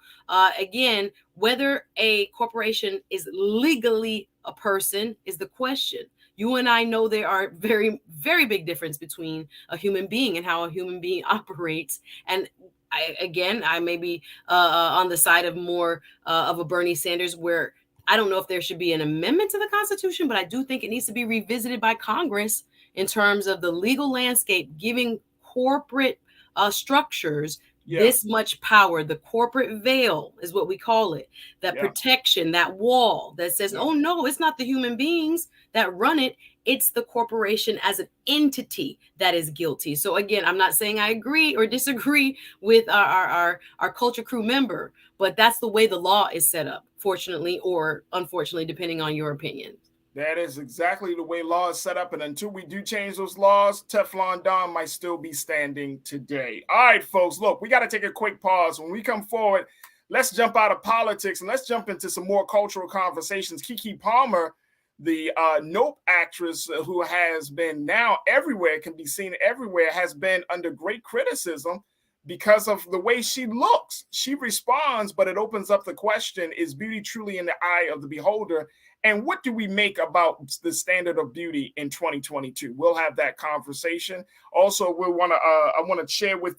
Speaker 2: Again, whether a corporation is legally a person is the question. You and I know there are very, very big difference between a human being and how a human being operates. And I may be on the side of more of a Bernie Sanders, where I don't know if there should be an amendment to the Constitution, but I do think it needs to be revisited by Congress in terms of the legal landscape, giving corporate structures this much power. The corporate veil is what we call it. That protection, that wall that says, oh no, it's not the human beings that run it. It's the corporation as an entity that is guilty. So again, I'm not saying I agree or disagree with our Culture Crew member, but that's the way the law is set up, fortunately or unfortunately, depending on your opinion.
Speaker 1: That is exactly the way law is set up. And until we do change those laws, Teflon Don might still be standing today. All right, folks, look, we got to take a quick pause. When we come forward, let's jump out of politics and let's jump into some more cultural conversations. Keke Palmer, the Nope actress who has been now everywhere, can be seen everywhere, has been under great criticism because of the way she looks. She responds, but it opens up the question, is beauty truly in the eye of the beholder? And what do we make about the standard of beauty in 2022? We'll have that conversation. Also, I want to share with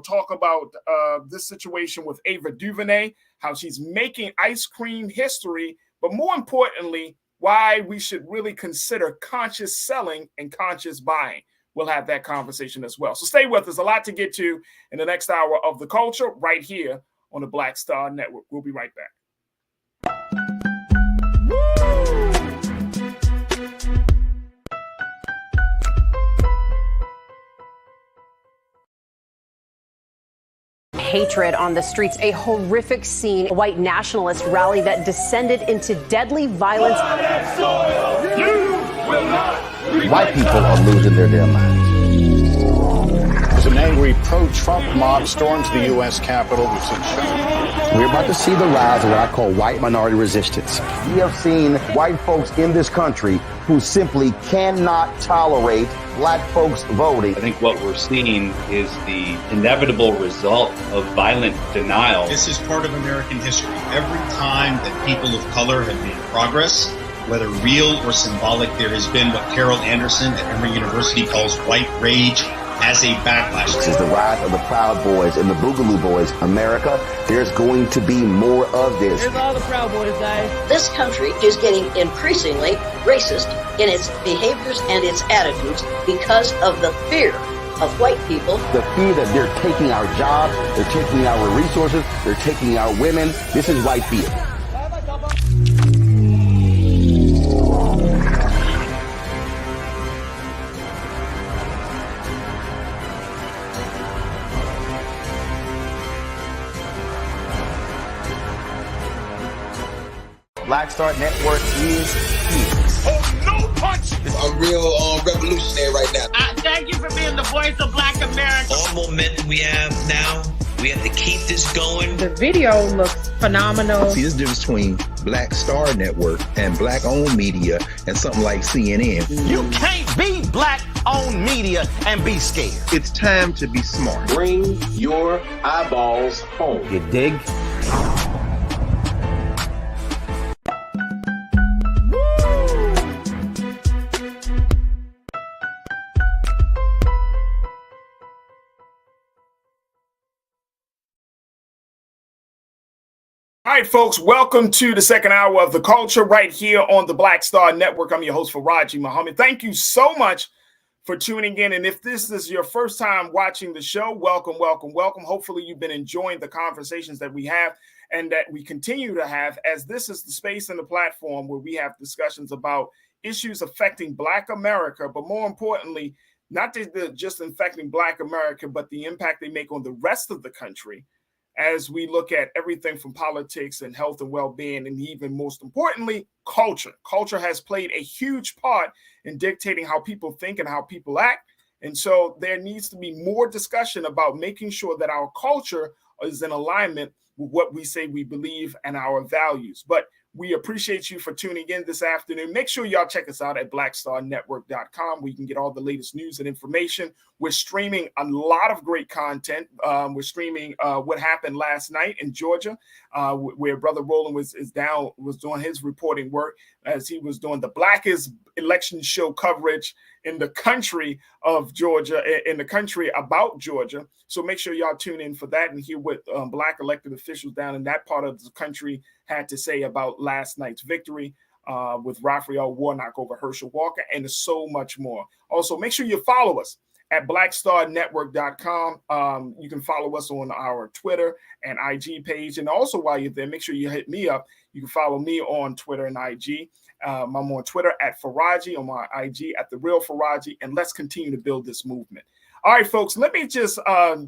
Speaker 1: talk about this situation with Ava Duvernay, how she's making ice cream history, but more importantly, why we should really consider conscious selling and conscious buying. We'll have that conversation as well. So stay with us. A lot to get to in the next hour of The Culture right here on the Black Star Network. We'll be right back.
Speaker 10: Hatred on the streets, a horrific scene, a white nationalist rally that descended into deadly violence.
Speaker 3: White people are losing their damn minds.
Speaker 11: As an angry pro-Trump mob storms the U.S. Capitol,
Speaker 3: we're about to see the rise of what I call white minority resistance. We have seen white folks in this country who simply cannot tolerate black folks voting.
Speaker 12: I think what we're seeing is the inevitable result of violent denial.
Speaker 13: This is part of American history. Every time that people of color have made progress, whether real or symbolic, there has been what Carol Anderson at Emory University calls white rage as a backlash.
Speaker 3: This is the rise of the Proud Boys and the Boogaloo Boys. America, there's going to be more of this.
Speaker 14: Here's all the Proud Boys, guys.
Speaker 15: This country is getting increasingly racist in its behaviors and its attitudes because of the fear of white people.
Speaker 3: The fear that they're taking our jobs, they're taking our resources, they're taking our women. This is white fear. Black Star Network is here.
Speaker 1: Oh, no punch!
Speaker 4: I'm real revolutionary right now.
Speaker 5: Thank you for being the voice of Black America.
Speaker 6: All momentum we have now, we have to keep this going.
Speaker 7: The video looks phenomenal.
Speaker 8: See, there's a difference between Black Star Network and black-owned media and something like CNN.
Speaker 3: You can't be black-owned media and be scared.
Speaker 8: It's time to be smart.
Speaker 4: Bring your eyeballs home.
Speaker 3: You dig?
Speaker 1: All right, folks, welcome to the second hour of The Culture right here on the Black Star Network. I'm your host, Farajii Muhammad. Thank you so much for tuning in. And if this is your first time watching the show, welcome, welcome, welcome. Hopefully you've been enjoying the conversations that we have and that we continue to have, as this is the space and the platform where we have discussions about issues affecting Black America, but more importantly, not just affecting Black America, but the impact they make on the rest of the country, as we look at everything from politics and health and well-being, and even most importantly, culture. Culture has played a huge part in dictating how people think and how people act. And so there needs to be more discussion about making sure that our culture is in alignment with what we say we believe and our values. But we appreciate you for tuning in this afternoon. Make sure y'all check us out at blackstarnetwork.com, where you can get all the latest news and information. We're streaming a lot of great content. We're streaming what happened last night in Georgia, where Brother Roland was doing his reporting work, as he was doing the blackest election show coverage in the country of Georgia, in the country about Georgia. So make sure y'all tune in for that and hear what Black elected officials down in that part of the country had to say about last night's victory with Raphael Warnock over Herschel Walker, and so much more. Also, make sure you follow us at blackstarnetwork.com. You can follow us on our Twitter and IG page. And also, while you're there, make sure you hit me up. You can follow me on Twitter and IG. I'm on Twitter at Farajii, on my IG at The Real Farajii, and let's continue to build this movement. All right, folks, let me just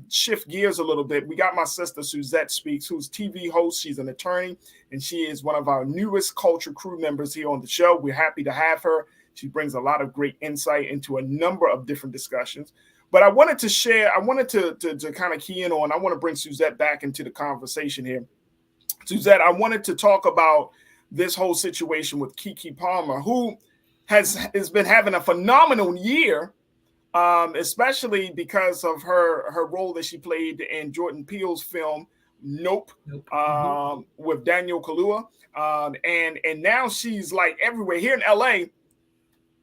Speaker 1: shift gears a little bit. We got my sister, Suzette Speaks, who's TV host. She's an attorney, and she is one of our newest culture crew members here on the show. We're happy to have her. She brings a lot of great insight into a number of different discussions. But I wanted to share, I wanted to kind of key in on, I want to bring Suzette back into the conversation here. Suzette, I wanted to talk about this whole situation with Keke Palmer, who has been having a phenomenal year, especially because of her role that she played in Jordan Peele's film Nope. With Daniel Kaluuya, and now she's like everywhere. Here in LA,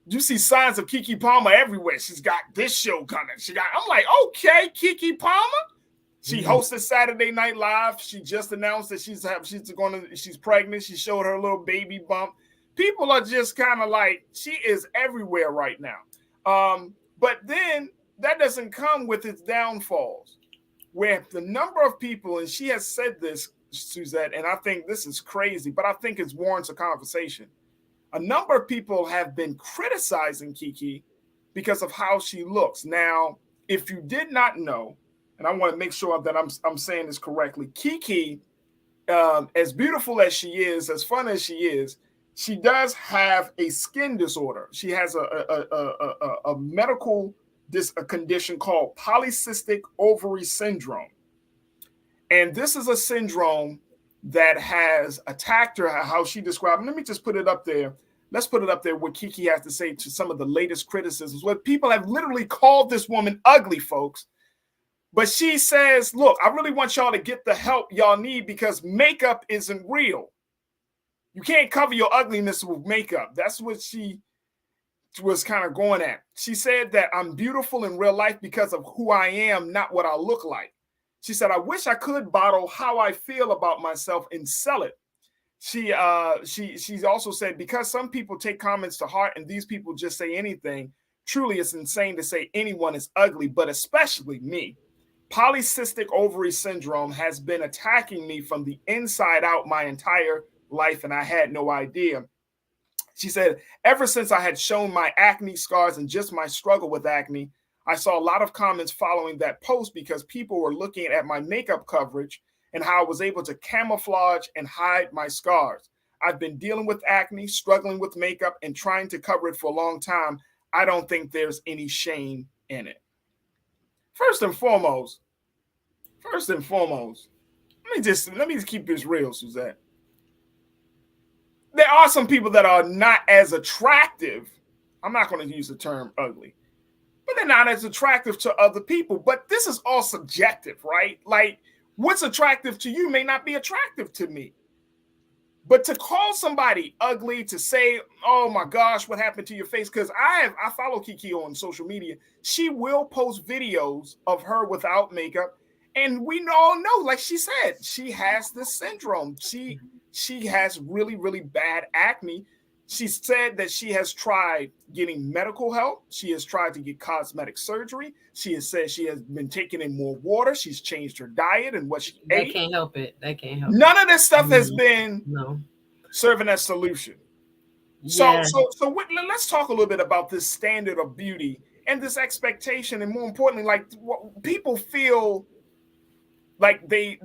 Speaker 1: you see signs of Keke Palmer everywhere. She's got this show coming. I'm like, okay, Keke Palmer. She hosted Saturday Night Live. She just announced that she's pregnant. She showed her little baby bump. People are just kind of like, she is everywhere right now. But then that doesn't come with its downfalls, where the number of people, and she has said this, Suzette, and I think this is crazy, but I think it warrants a conversation. A number of people have been criticizing Keke because of how she looks. Now, if you did not know, and I want to make sure that I'm saying this correctly, Keke, as beautiful as she is, as fun as she is, she does have a skin disorder. She has a medical condition called polycystic ovary syndrome. And this is a syndrome that has attacked her, how she described. Let me just put it up there. Let's put it up there what Keke has to say to some of the latest criticisms, where people have literally called this woman ugly, folks. But she says, look, I really want y'all to get the help y'all need, because makeup isn't real. You can't cover your ugliness with makeup. That's what she was kind of going at. She said that I'm beautiful in real life because of who I am, not what I look like. She said, I wish I could bottle how I feel about myself and sell it. She's also said, because some people take comments to heart and these people just say anything, truly it's insane to say anyone is ugly, but especially me. Polycystic ovary syndrome has been attacking me from the inside out my entire life, and I had no idea. She said, ever since I had shown my acne scars and just my struggle with acne, I saw a lot of comments following that post because people were looking at my makeup coverage and how I was able to camouflage and hide my scars. I've been dealing with acne, struggling with makeup, and trying to cover it for a long time. I don't think there's any shame in it. First and foremost, let me just keep this real, Suzette. There are some people that are not as attractive. I'm not going to use the term ugly, but they're not as attractive to other people. But this is all subjective, right? Like, what's attractive to you may not be attractive to me. But to call somebody ugly, to say, oh my gosh, what happened to your face? Because I follow Keke on social media. She will post videos of her without makeup. And we all know, like she said, she has this syndrome. She has really, really bad acne. She said that she has tried getting medical help. She has tried to get cosmetic surgery. She has said she has been taking in more water. She's changed her diet and what she ate.
Speaker 2: That can't help it.
Speaker 1: None of this stuff has been serving as solution. So let's talk a little bit about this standard of beauty and this expectation, and more importantly, like what people feel like they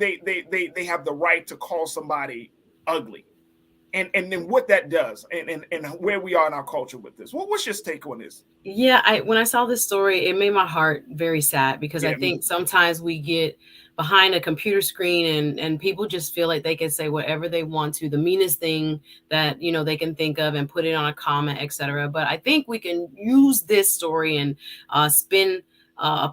Speaker 1: have the right to call somebody ugly. And then what that does and where we are in our culture with this. What's your take on this?
Speaker 2: Yeah, when I saw this story, it made my heart very sad because I think sometimes we get behind a computer screen and people just feel like they can say whatever they want to, the meanest thing that, they can think of and put it on a comment, etc. But I think we can use this story and put a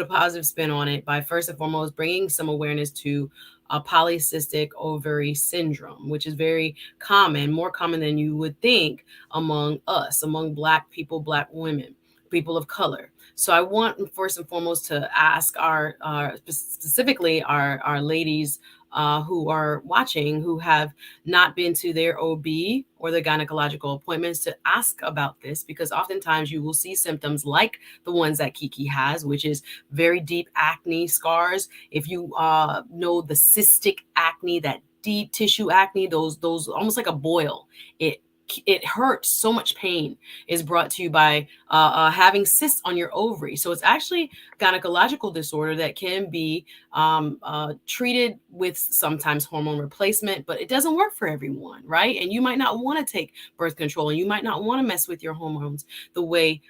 Speaker 2: positive spin on it by first and foremost bringing some awareness to polycystic ovary syndrome, which is very common, more common than you would think among Black people, Black women, people of color. So I want first and foremost to ask specifically our ladies who are watching, who have not been to their OB or their gynecological appointments, to ask about this, because oftentimes you will see symptoms like the ones that Keke has, which is very deep acne scars. If you know the cystic acne, that deep tissue acne, those almost like a boil, it hurts, so much pain is brought to you by having cysts on your ovary. So it's actually gynecological disorder that can be treated with sometimes hormone replacement, but it doesn't work for everyone, right? And you might not want to take birth control, and you might not want to mess with your hormones the way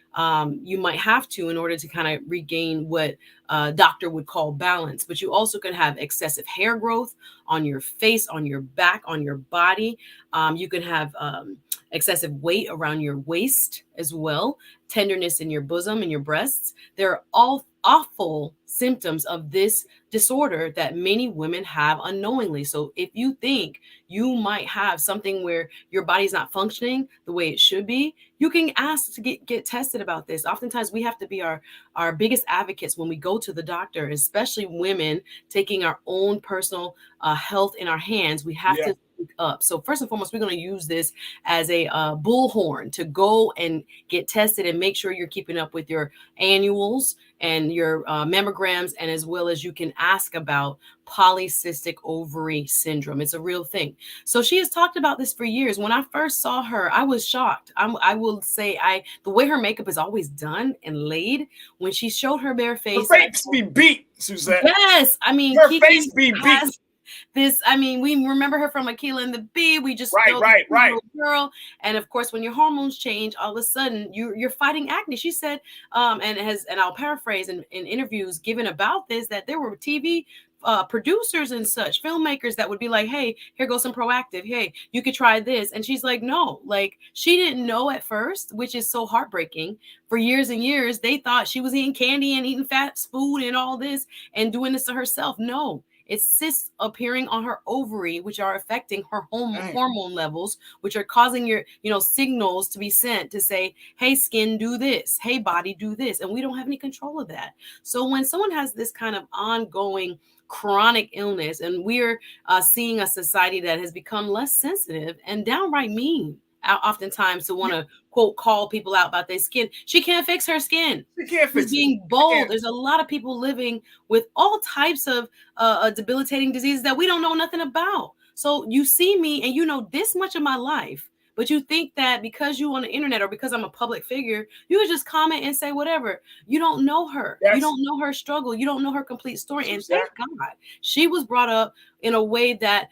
Speaker 2: you might have to in order to kind of regain what a doctor would call balance. But you also can have excessive hair growth on your face, on your back, on your body. You can have excessive weight around your waist as well, tenderness in your bosom and your breasts. They're all awful symptoms of this disorder that many women have unknowingly. So if you think you might have something where your body's not functioning the way it should be, you can ask to get tested about this. Oftentimes we have to be our biggest advocates when we go to the doctor, especially women taking our own personal health in our hands. We have to speak up. So first and foremost, we're going to use this as a bullhorn to go and get tested and make sure you're keeping up with your annuals and your mammograms, and as well as you can ask about polycystic ovary syndrome. It's a real thing. So she has talked about this for years. When I first saw her, I was shocked. I will say the way her makeup is always done and laid, when she showed her bare face.
Speaker 1: Her face be beat, Suzette.
Speaker 2: Yes. I mean,
Speaker 1: her face be beat.
Speaker 2: This, I mean, we remember her from Akilah and the Bee. We just know
Speaker 1: right.
Speaker 2: Girl, and of course, when your hormones change, all of a sudden you're fighting acne. She said, and I'll paraphrase in interviews given about this, that there were TV producers and such, filmmakers that would be like, hey, here goes some Proactive. Hey, you could try this. And she's like, no, like she didn't know at first, which is so heartbreaking. For years and years, they thought she was eating candy and eating fast food and all this and doing this to herself. No. It's cysts appearing on her ovary, which are affecting her hormone levels, which are causing your, signals to be sent to say, hey, skin, do this. Hey, body, do this. And we don't have any control of that. So when someone has this kind of ongoing chronic illness, and we're seeing a society that has become less sensitive and downright mean, oftentimes, to want to quote call people out about their skin. She can't fix her skin.
Speaker 1: She can't fix
Speaker 2: it. Being bold. There's a lot of people living with all types of debilitating diseases that we don't know nothing about. So you see me and you know this much of my life, But you think that because you on the internet or because I'm a public figure, you would just comment and say whatever. You don't know her. You don't know her struggle. You don't know her complete story. And thank God she was brought up in a way that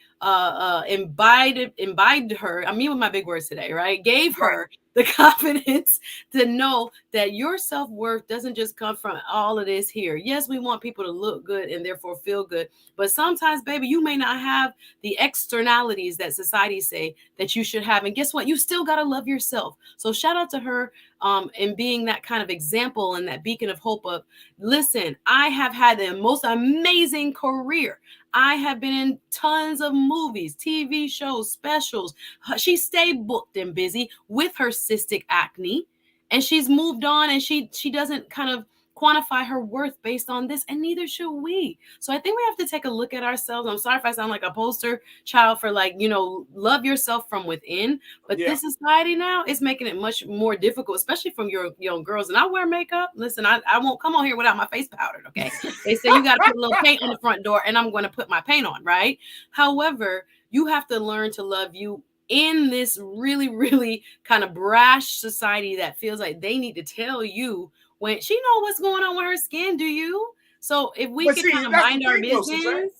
Speaker 2: imbibed her. I mean, with my big words today, right? Gave her the confidence to know that your self-worth doesn't just come from all of this here. Yes, we want people to look good and therefore feel good. But sometimes, baby, you may not have the externalities that society say that you should have. And guess what? You still got to love yourself. So shout out to her and being that kind of example and that beacon of hope of, listen, I have had the most amazing career. I have been in tons of movies, TV shows, specials. She stayed booked and busy with her cystic acne, and she's moved on, and she doesn't kind of quantify her worth based on this, and neither should we. So I think we have to take a look at ourselves. I'm sorry if I sound like a poster child for love yourself from within, but this society now is making it much more difficult, especially from your young girls. And I wear makeup. Listen, I won't come on here without my face powdered, okay? They say you got to put a little paint on the front door, and I'm going to put my paint on, right? However, you have to learn to love you in this really, really kind of brash society that feels like they need to tell you when she know what's going on with her skin. Do you? So if we could kind of mind our business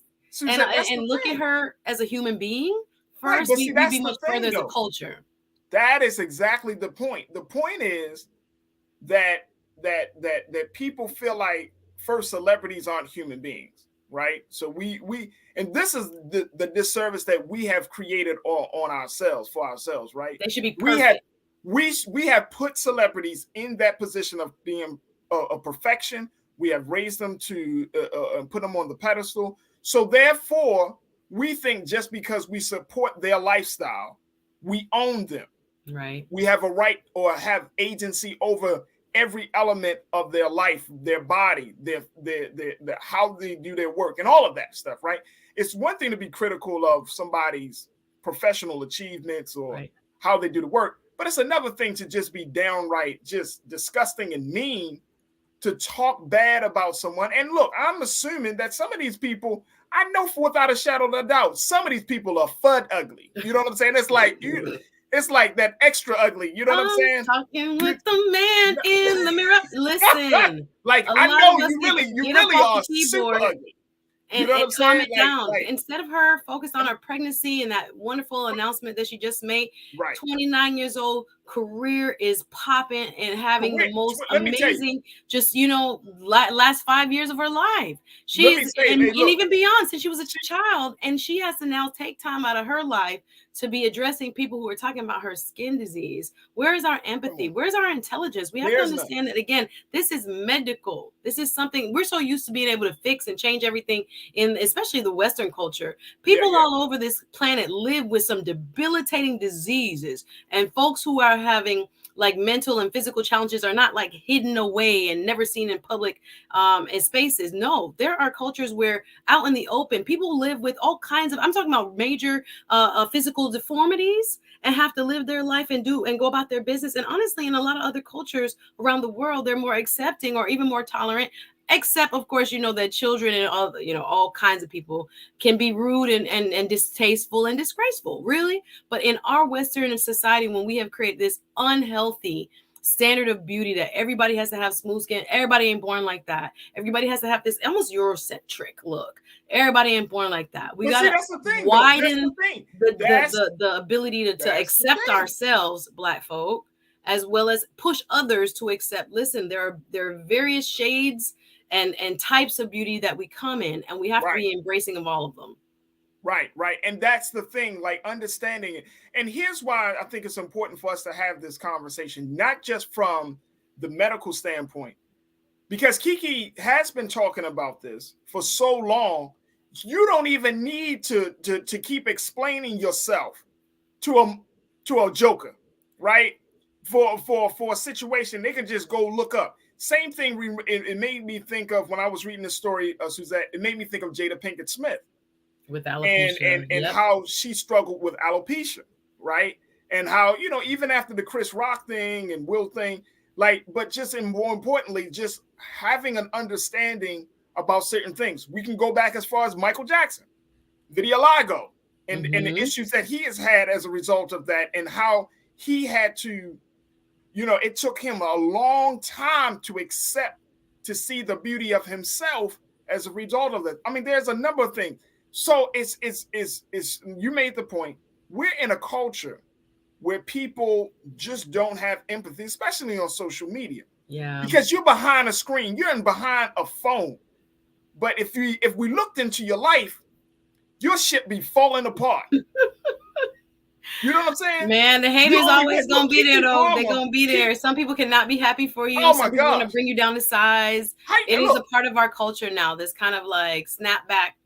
Speaker 2: and look at her as a human being first, we'd be much further as a culture.
Speaker 1: That is exactly the point. The point is that people feel like first celebrities aren't human beings, right? So we and this is the disservice that we have created on ourselves for ourselves, right?
Speaker 2: They should be perfect.
Speaker 1: We have put celebrities in that position of being a perfection. We have raised them to put them on the pedestal. So therefore, we think just because we support their lifestyle, we own them.
Speaker 2: Right.
Speaker 1: We have a right or have agency over every element of their life, their body, their how they do their work, and all of that stuff. Right. It's one thing to be critical of somebody's professional achievements or how they do the work. But it's another thing to just be downright just disgusting and mean to talk bad about someone. And look, I'm assuming that some of these people, I know without a shadow of a doubt, some of these people are fud ugly. You know what I'm saying? It's like it's like that extra ugly. You know what I'm saying?
Speaker 2: Talking with the man in the mirror. Listen,
Speaker 1: like I know you really are super ugly.
Speaker 2: And calm it down. Instead of her focused on her pregnancy and that wonderful announcement that she just made, 29 years old, career is popping and having the most amazing, last 5 years of her life. And even beyond, since she was a child, and she has to now take time out of her life to be addressing people who are talking about her skin disease. Where is our empathy? Where's our intelligence? We have to understand that, again, this is medical. This is something we're so used to being able to fix and change everything in, especially the Western culture. People all over this planet live with some debilitating diseases, and folks who are having like mental and physical challenges are not like hidden away and never seen in public in spaces. No, there are cultures where out in the open, people live with all kinds of, I'm talking about major physical deformities and have to live their life and go about their business. And honestly, in a lot of other cultures around the world, they're more accepting or even more tolerant. Except, of course, that children and all kinds of people can be rude and distasteful and disgraceful, really. But in our Western society, when we have created this unhealthy standard of beauty that everybody has to have smooth skin, everybody ain't born like that. Everybody has to have this almost Eurocentric look. Everybody ain't born like that. We got to widen the ability to accept ourselves, Black folk, as well as push others to accept. Listen, there are various shades and types of beauty that we come in, and we have to be embracing of all of them.
Speaker 1: Right. And that's the thing, like understanding it. And here's why I think it's important for us to have this conversation, not just from the medical standpoint, because Keke has been talking about this for so long. You don't even need to keep explaining yourself to a joker, right? For a situation, they can just go look up. Same thing. It made me think of when I was reading the story of Suzette. It made me think of Jada Pinkett Smith
Speaker 2: with alopecia
Speaker 1: and how she struggled with alopecia, right? And how even after the Chris Rock thing and Will thing, but just more importantly, just having an understanding about certain things. We can go back as far as Michael Jackson, vitiligo, and the issues that he has had as a result of that, and how he had to, it took him a long time to accept, to see the beauty of himself as a result of it. I mean, there's a number of things. So it's you made the point. We're in a culture where people just don't have empathy, especially on social media.
Speaker 2: Yeah.
Speaker 1: Because you're behind a screen, you're behind a phone. But if we looked into your life, your shit be falling apart. You know what I'm saying?
Speaker 2: Man, the haters always gonna be there though. They're gonna be there. Some people cannot be happy for you. Some people want to bring you down to size. It is a part of our culture now. This kind of like snap back.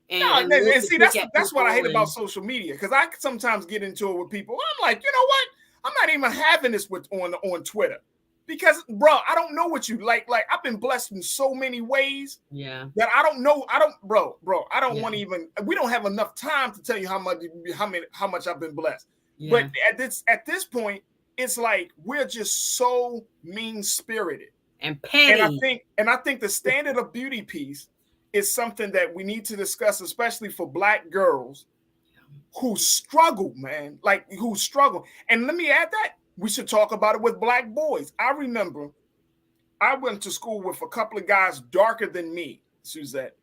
Speaker 2: And
Speaker 1: see, that's what I hate about social media, because I sometimes get into it with people. I'm like, you know what? I'm not even having this on Twitter, because, bro, I don't know what you like. Like, I've been blessed in so many ways.
Speaker 2: Yeah.
Speaker 1: That I don't know. I don't want to even. We don't have enough time to tell you how much I've been blessed. Yeah. But at this point, it's like we're just so mean spirited
Speaker 2: and petty.
Speaker 1: And I think the standard of beauty piece is something that we need to discuss, especially for Black girls who struggle, man. Like, who struggle. And let me add that we should talk about it with Black boys. I remember I went to school with a couple of guys darker than me, Suzette,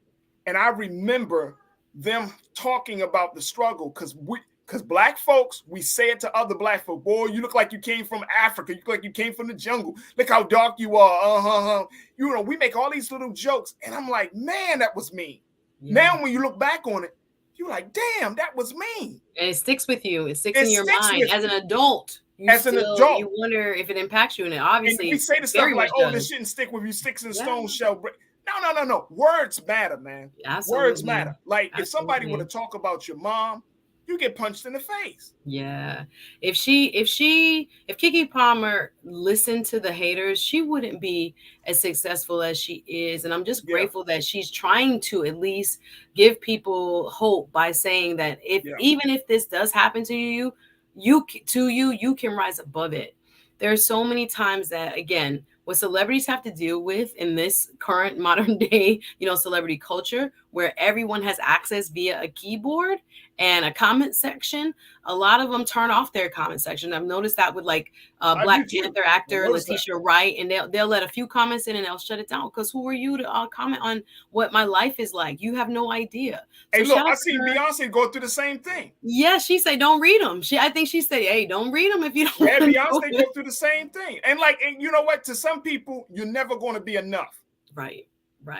Speaker 1: and I remember them talking about the struggle, because Black folks, we say it to other Black folk, boy, you look like you came from Africa. You look like you came from the jungle. Look how dark you are. We make all these little jokes. And I'm like, man, that was mean. Yeah. Now, when you look back on it, you're like, damn, that was mean.
Speaker 2: And it sticks with you. It sticks in your mind. As an adult, you wonder if it impacts you. And obviously,
Speaker 1: and we say the stuff like, this shouldn't stick with you. Sticks and stones shall break. No. Words matter, man. Absolutely. Words matter. Like, if somebody were to talk about your mom, you get punched in the face.
Speaker 2: Yeah. If Keke Palmer listened to the haters, she wouldn't be as successful as she is. And I'm just grateful that she's trying to at least give people hope by saying that even if this does happen to you, you can rise above it. There are so many times that, again, what celebrities have to deal with in this current modern day, celebrity culture, where everyone has access via a keyboard and a comment section. A lot of them turn off their comment section. I've noticed that with Black Panther actor Letitia Wright, and they'll let a few comments in and they'll shut it down. Because who are you to comment on what my life is like? You have no idea.
Speaker 1: Hey, look, I seen Beyonce go through the same thing.
Speaker 2: Yeah, she said, don't read them. I think she said, hey, don't read them if you don't.
Speaker 1: Yeah, Beyonce go through the same thing. And you know what? To some people, you're never going to be enough.
Speaker 2: Right.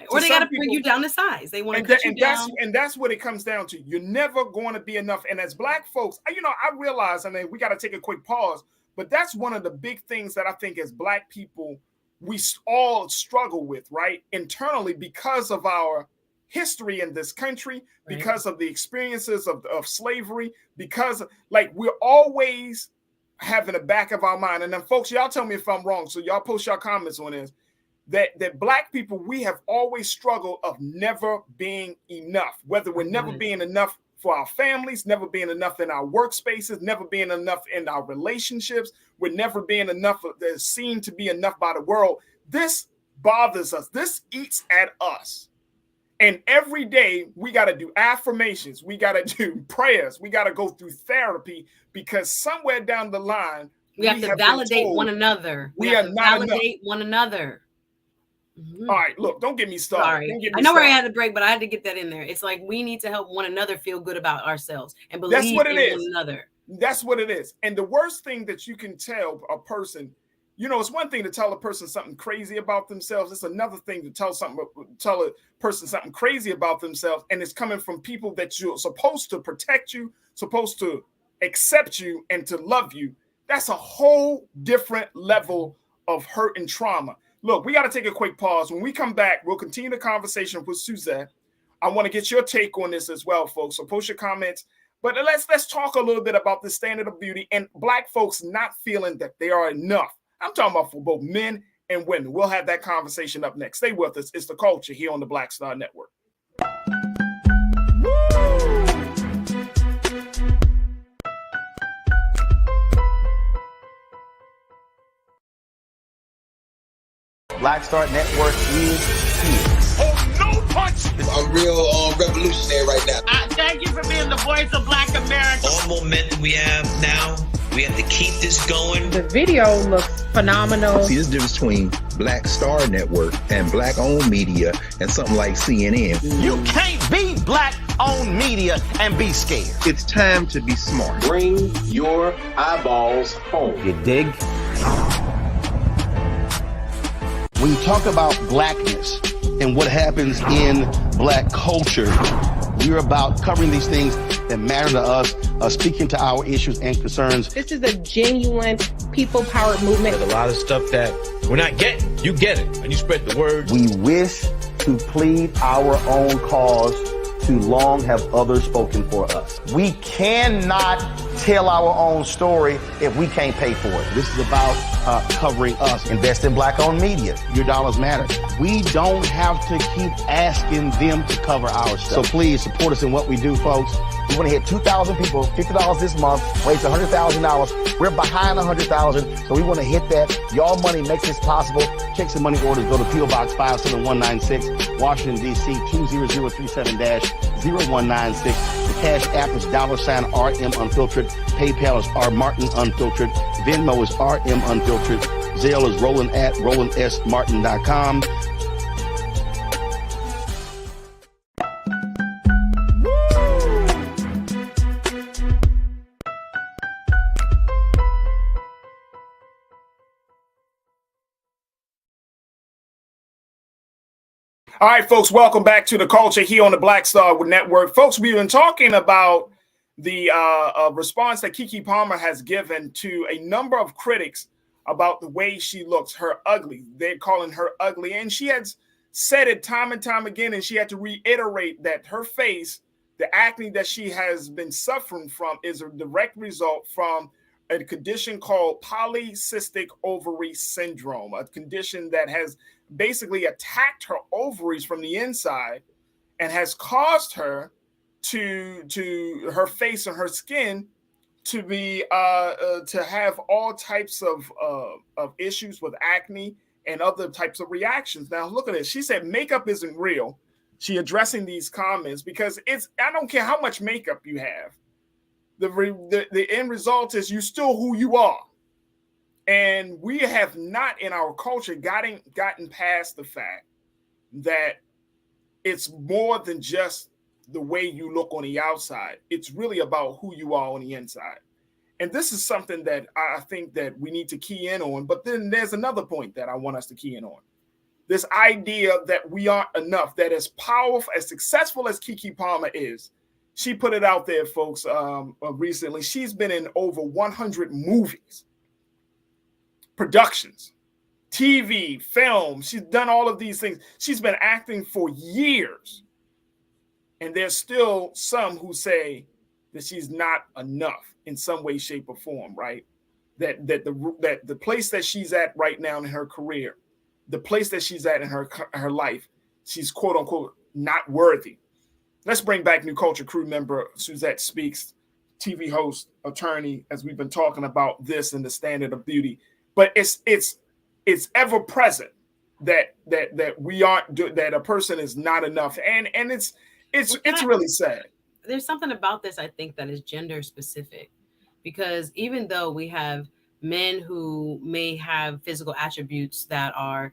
Speaker 2: Or they got to bring you down to size. They want to cut you down.
Speaker 1: And that's what it comes down to. You're never going to be enough. And as Black folks, I realize, we got to take a quick pause, but that's one of the big things that I think as Black people, we all struggle with, right? Internally, because of our history in this country, because of the experiences of slavery, because we're always having the back of our mind. And then folks, y'all tell me if I'm wrong. So y'all post your comments on this. That Black people, we have always struggled of never being enough, whether we're never being enough for our families, never being enough in our workspaces, never being enough in our relationships, we're never being enough that's seen to be enough by the world. This bothers us. This eats at us. And every day we got to do affirmations. We got to do prayers. We got to go through therapy, because somewhere down the line,
Speaker 2: we have to validate one another. We have to validate one another.
Speaker 1: Mm-hmm. All right, look, don't get me started.
Speaker 2: Sorry. I know where I had to break, but I had to get that in there. It's like we need to help one another feel good about ourselves and believe in one another.
Speaker 1: That's what it is. And the worst thing that you can tell a person, it's one thing to tell a person something crazy about themselves. It's another thing to tell a person something crazy about themselves, and it's coming from people that you're supposed to protect you, supposed to accept you, and to love you. That's a whole different level of hurt and trauma. Look, we got to take a quick pause. When we come back, we'll continue the conversation with Suzette. I want to get your take on this as well, folks. So post your comments. But let's talk a little bit about the standard of beauty and Black folks not feeling that they are enough. I'm talking about for both men and women. We'll have that conversation up next. Stay with us. It's The Culture here on the Black Star Network.
Speaker 3: Black Star Network is here.
Speaker 1: Oh, no punch!
Speaker 4: I'm real revolutionary right now.
Speaker 5: Thank you for being the voice of Black America.
Speaker 6: All momentum we have now We have to keep this going.
Speaker 7: The video looks phenomenal.
Speaker 8: See, there's a difference between Black Star Network and black-owned media and something like CNN.
Speaker 3: You can't be black-owned media and be scared.
Speaker 11: It's time to be smart.
Speaker 4: Bring your eyeballs home.
Speaker 3: You dig?
Speaker 9: When you talk about blackness and what happens in black culture, we're about covering these things that matter to us, speaking to our issues and concerns.
Speaker 7: This is a genuine people-powered movement.
Speaker 6: There's a lot of stuff that we're not getting. You get it, and you spread the word.
Speaker 3: We wish to plead our own cause. Too long have others spoken for us. We cannot tell our own story if we can't pay for it.
Speaker 9: This is about covering us.
Speaker 3: Invest in black-owned media.
Speaker 9: Your dollars matter. We don't have to keep asking them to cover our stuff. So please support us in what we do, folks.
Speaker 3: We want to hit 2,000 people, $50 this month, raise $100,000. We're behind 100,000, so we want to hit that. Your money makes this possible.
Speaker 9: Checks and money orders go to P.O. Box 57196, Washington, D.C. 20037-0196. The Cash App is $RM Unfiltered. PayPal is R Martin Unfiltered. Venmo is RM Unfiltered. Zelle is roland@rolandsmartin.com.
Speaker 1: All right, folks, welcome back to The Culture here on the Black Star Network. Folks, we've been talking about the response that Keke Palmer has given to a number of critics about the way she looks, her ugly. They're calling her ugly. And she has said it time and time again, and she had to reiterate that her face, the acne that she has been suffering from, is a direct result from a condition called polycystic ovary syndrome, a condition that has basically attacked her ovaries from the inside and has caused her to her face and her skin to be to have all types of issues with acne and other types of reactions. Now look at this. She said makeup isn't real. She addressing these comments because I don't care how much makeup you have. The end result is you still who you are. And we have not in our culture gotten past the fact that it's more than just the way you look on the outside. It's really about who you are on the inside. And this is something that I think that we need to key in on. But then there's another point that I want us to key in on. This idea that we aren't enough, that as powerful, as successful as Keke Palmer is, she put it out there, folks, recently. She's been in over 100 movies, productions, TV, film. She's done all of these things. She's been acting for years. And there's still some who say that she's not enough in some way, shape, or form, right? That the place that she's at right now in her career, the place that she's at in her life, she's quote unquote not worthy. Let's bring back New Culture crew member Suzette Speaks, TV host, attorney, as we've been talking about this and the standard of beauty. But it's ever present that we aren't that a person is not enough, and it's really sad.
Speaker 2: There's something about this I think that is gender specific, because even though we have men who may have physical attributes that are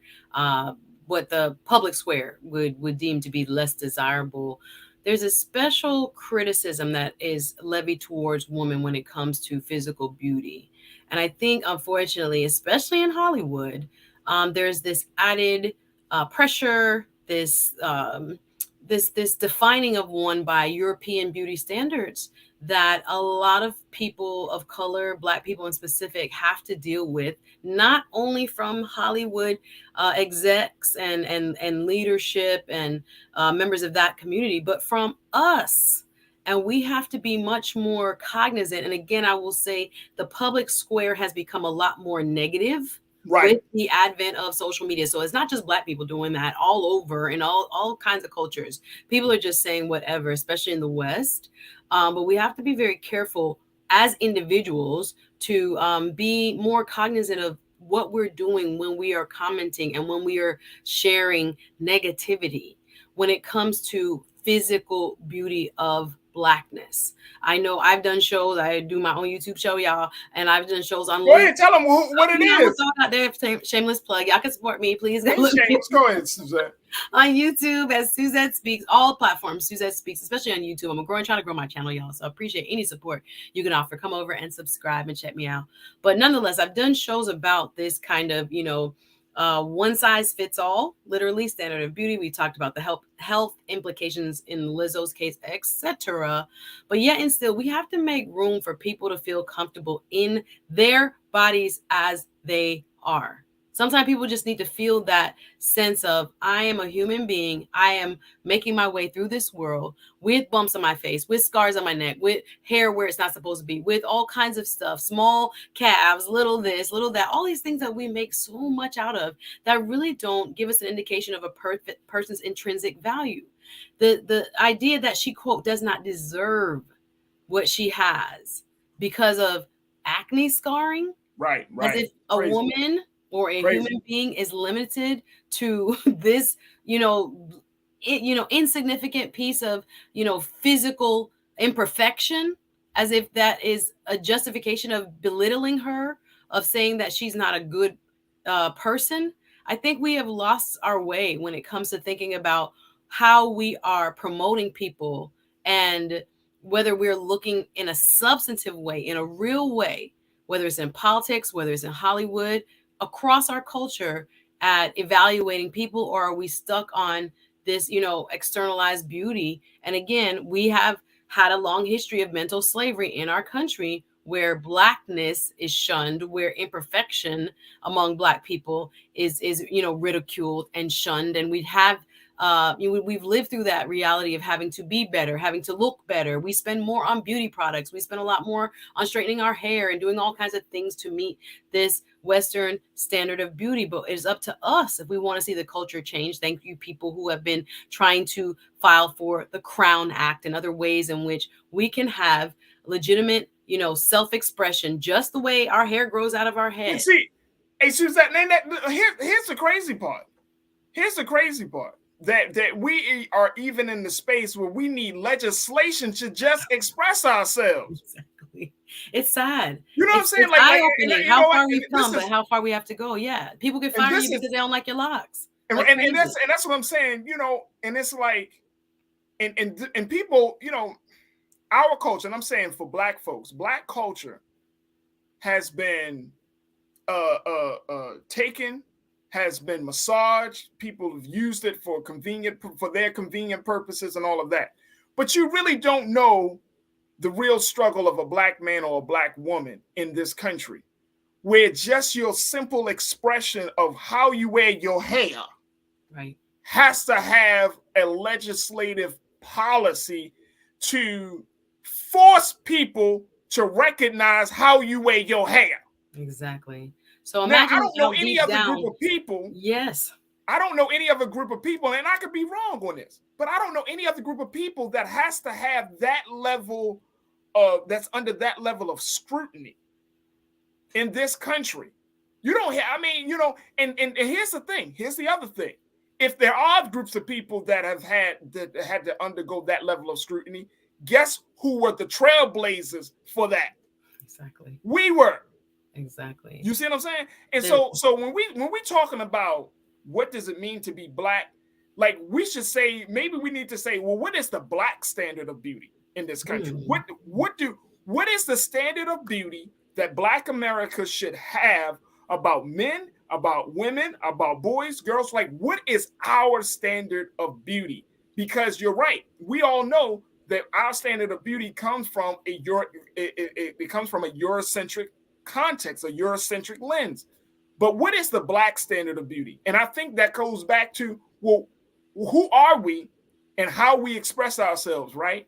Speaker 2: what the public square would deem to be less desirable, there's a special criticism that is levied towards women when it comes to physical beauty. And I think, unfortunately, especially in Hollywood, there's this added pressure, this defining of one by European beauty standards that a lot of people of color, Black people in specific, have to deal with, not only from Hollywood execs and leadership and members of that community, but from us. And we have to be much more cognizant. And again, I will say the public square has become a lot more negative with the advent of social media. So it's not just Black people doing that all over in all kinds of cultures. People are just saying whatever, especially in the West. But we have to be very careful as individuals to be more cognizant of what we're doing when we are commenting and when we are sharing negativity when it comes to physical beauty of Blackness. I know I've done shows. I do my own YouTube show, y'all, and I've done shows on.
Speaker 1: Go ahead, tell them what it is.
Speaker 2: Out there, shameless plug. Y'all can support me, please.
Speaker 1: Go ahead, Suzette.
Speaker 2: On YouTube as Suzette Speaks, all platforms, Suzette Speaks, especially on YouTube. I'm trying to grow my channel, y'all. So I appreciate any support you can offer. Come over and subscribe and check me out. But nonetheless, I've done shows about this kind of, one size fits all, literally standard of beauty. We talked about the health implications in Lizzo's case, etc. But yet and still, we have to make room for people to feel comfortable in their bodies as they are. Sometimes people just need to feel that sense of, I am a human being. I am making my way through this world with bumps on my face, with scars on my neck, with hair where it's not supposed to be, with all kinds of stuff, small calves, little this, little that, all these things that we make so much out of that really don't give us an indication of a perfect person's intrinsic value. The idea that she, quote, does not deserve what she has because of acne scarring.
Speaker 1: Right.
Speaker 2: As if a woman or a human being is limited to this, insignificant piece of, physical imperfection, as if that is a justification of belittling her, of saying that she's not a good person. I think we have lost our way when it comes to thinking about how we are promoting people, and whether we're looking in a substantive way, in a real way, whether it's in politics, whether it's in Hollywood, across our culture, at evaluating people, or are we stuck on this, externalized beauty? And again, we have had a long history of mental slavery in our country, where Blackness is shunned, where imperfection among Black people is ridiculed and shunned. And we've lived through that reality of having to be better, having to look better. We spend more on beauty products. We spend a lot more on straightening our hair and doing all kinds of things to meet this Western standard of beauty. But it's up to us if we want to see the culture change. Thank you, people who have been trying to file for the Crown Act and other ways in which we can have legitimate, self-expression, just the way our hair grows out of our head.
Speaker 1: And see, hey, Suzette, here's the crazy part. Here's the crazy part. That we are even in the space where we need legislation to just express ourselves.
Speaker 2: Exactly. It's sad.
Speaker 1: You know what I'm saying?
Speaker 2: It's eye-opening how far we've come, but how far we have to go. Yeah. People can fire you because they don't like your locks.
Speaker 1: And that's what I'm saying, and it's like, and people, our culture, and I'm saying for Black folks, Black culture has been taken, has been massaged. People have used it for their convenient purposes and all of that. But you really don't know the real struggle of a Black man or a Black woman in this country, where just your simple expression of how you wear your hair has to have a legislative policy to force people to recognize how you wear your hair.
Speaker 2: Exactly. So
Speaker 1: now, I don't know any other group of people.
Speaker 2: Yes.
Speaker 1: I don't know any other group of people, and I could be wrong on this, but I don't know any other group of people that has to have that level of, that's under that level of scrutiny in this country. You don't have, and here's the thing. Here's the other thing. If there are groups of people that had to undergo that level of scrutiny, guess who were the trailblazers for that?
Speaker 2: Exactly.
Speaker 1: We were.
Speaker 2: Exactly.
Speaker 1: You see what I'm saying? And so when we talking about what does it mean to be Black, like we should say, maybe we need to say, well, what is the Black standard of beauty in this country? What is the standard of beauty that Black America should have about men, about women, about boys, girls? Like, what is our standard of beauty? Because you're right, we all know that our standard of beauty comes from it comes from a Eurocentric context, a Eurocentric lens. But what is the Black standard of beauty? And I think that goes back to, well, who are we and how we express ourselves, right?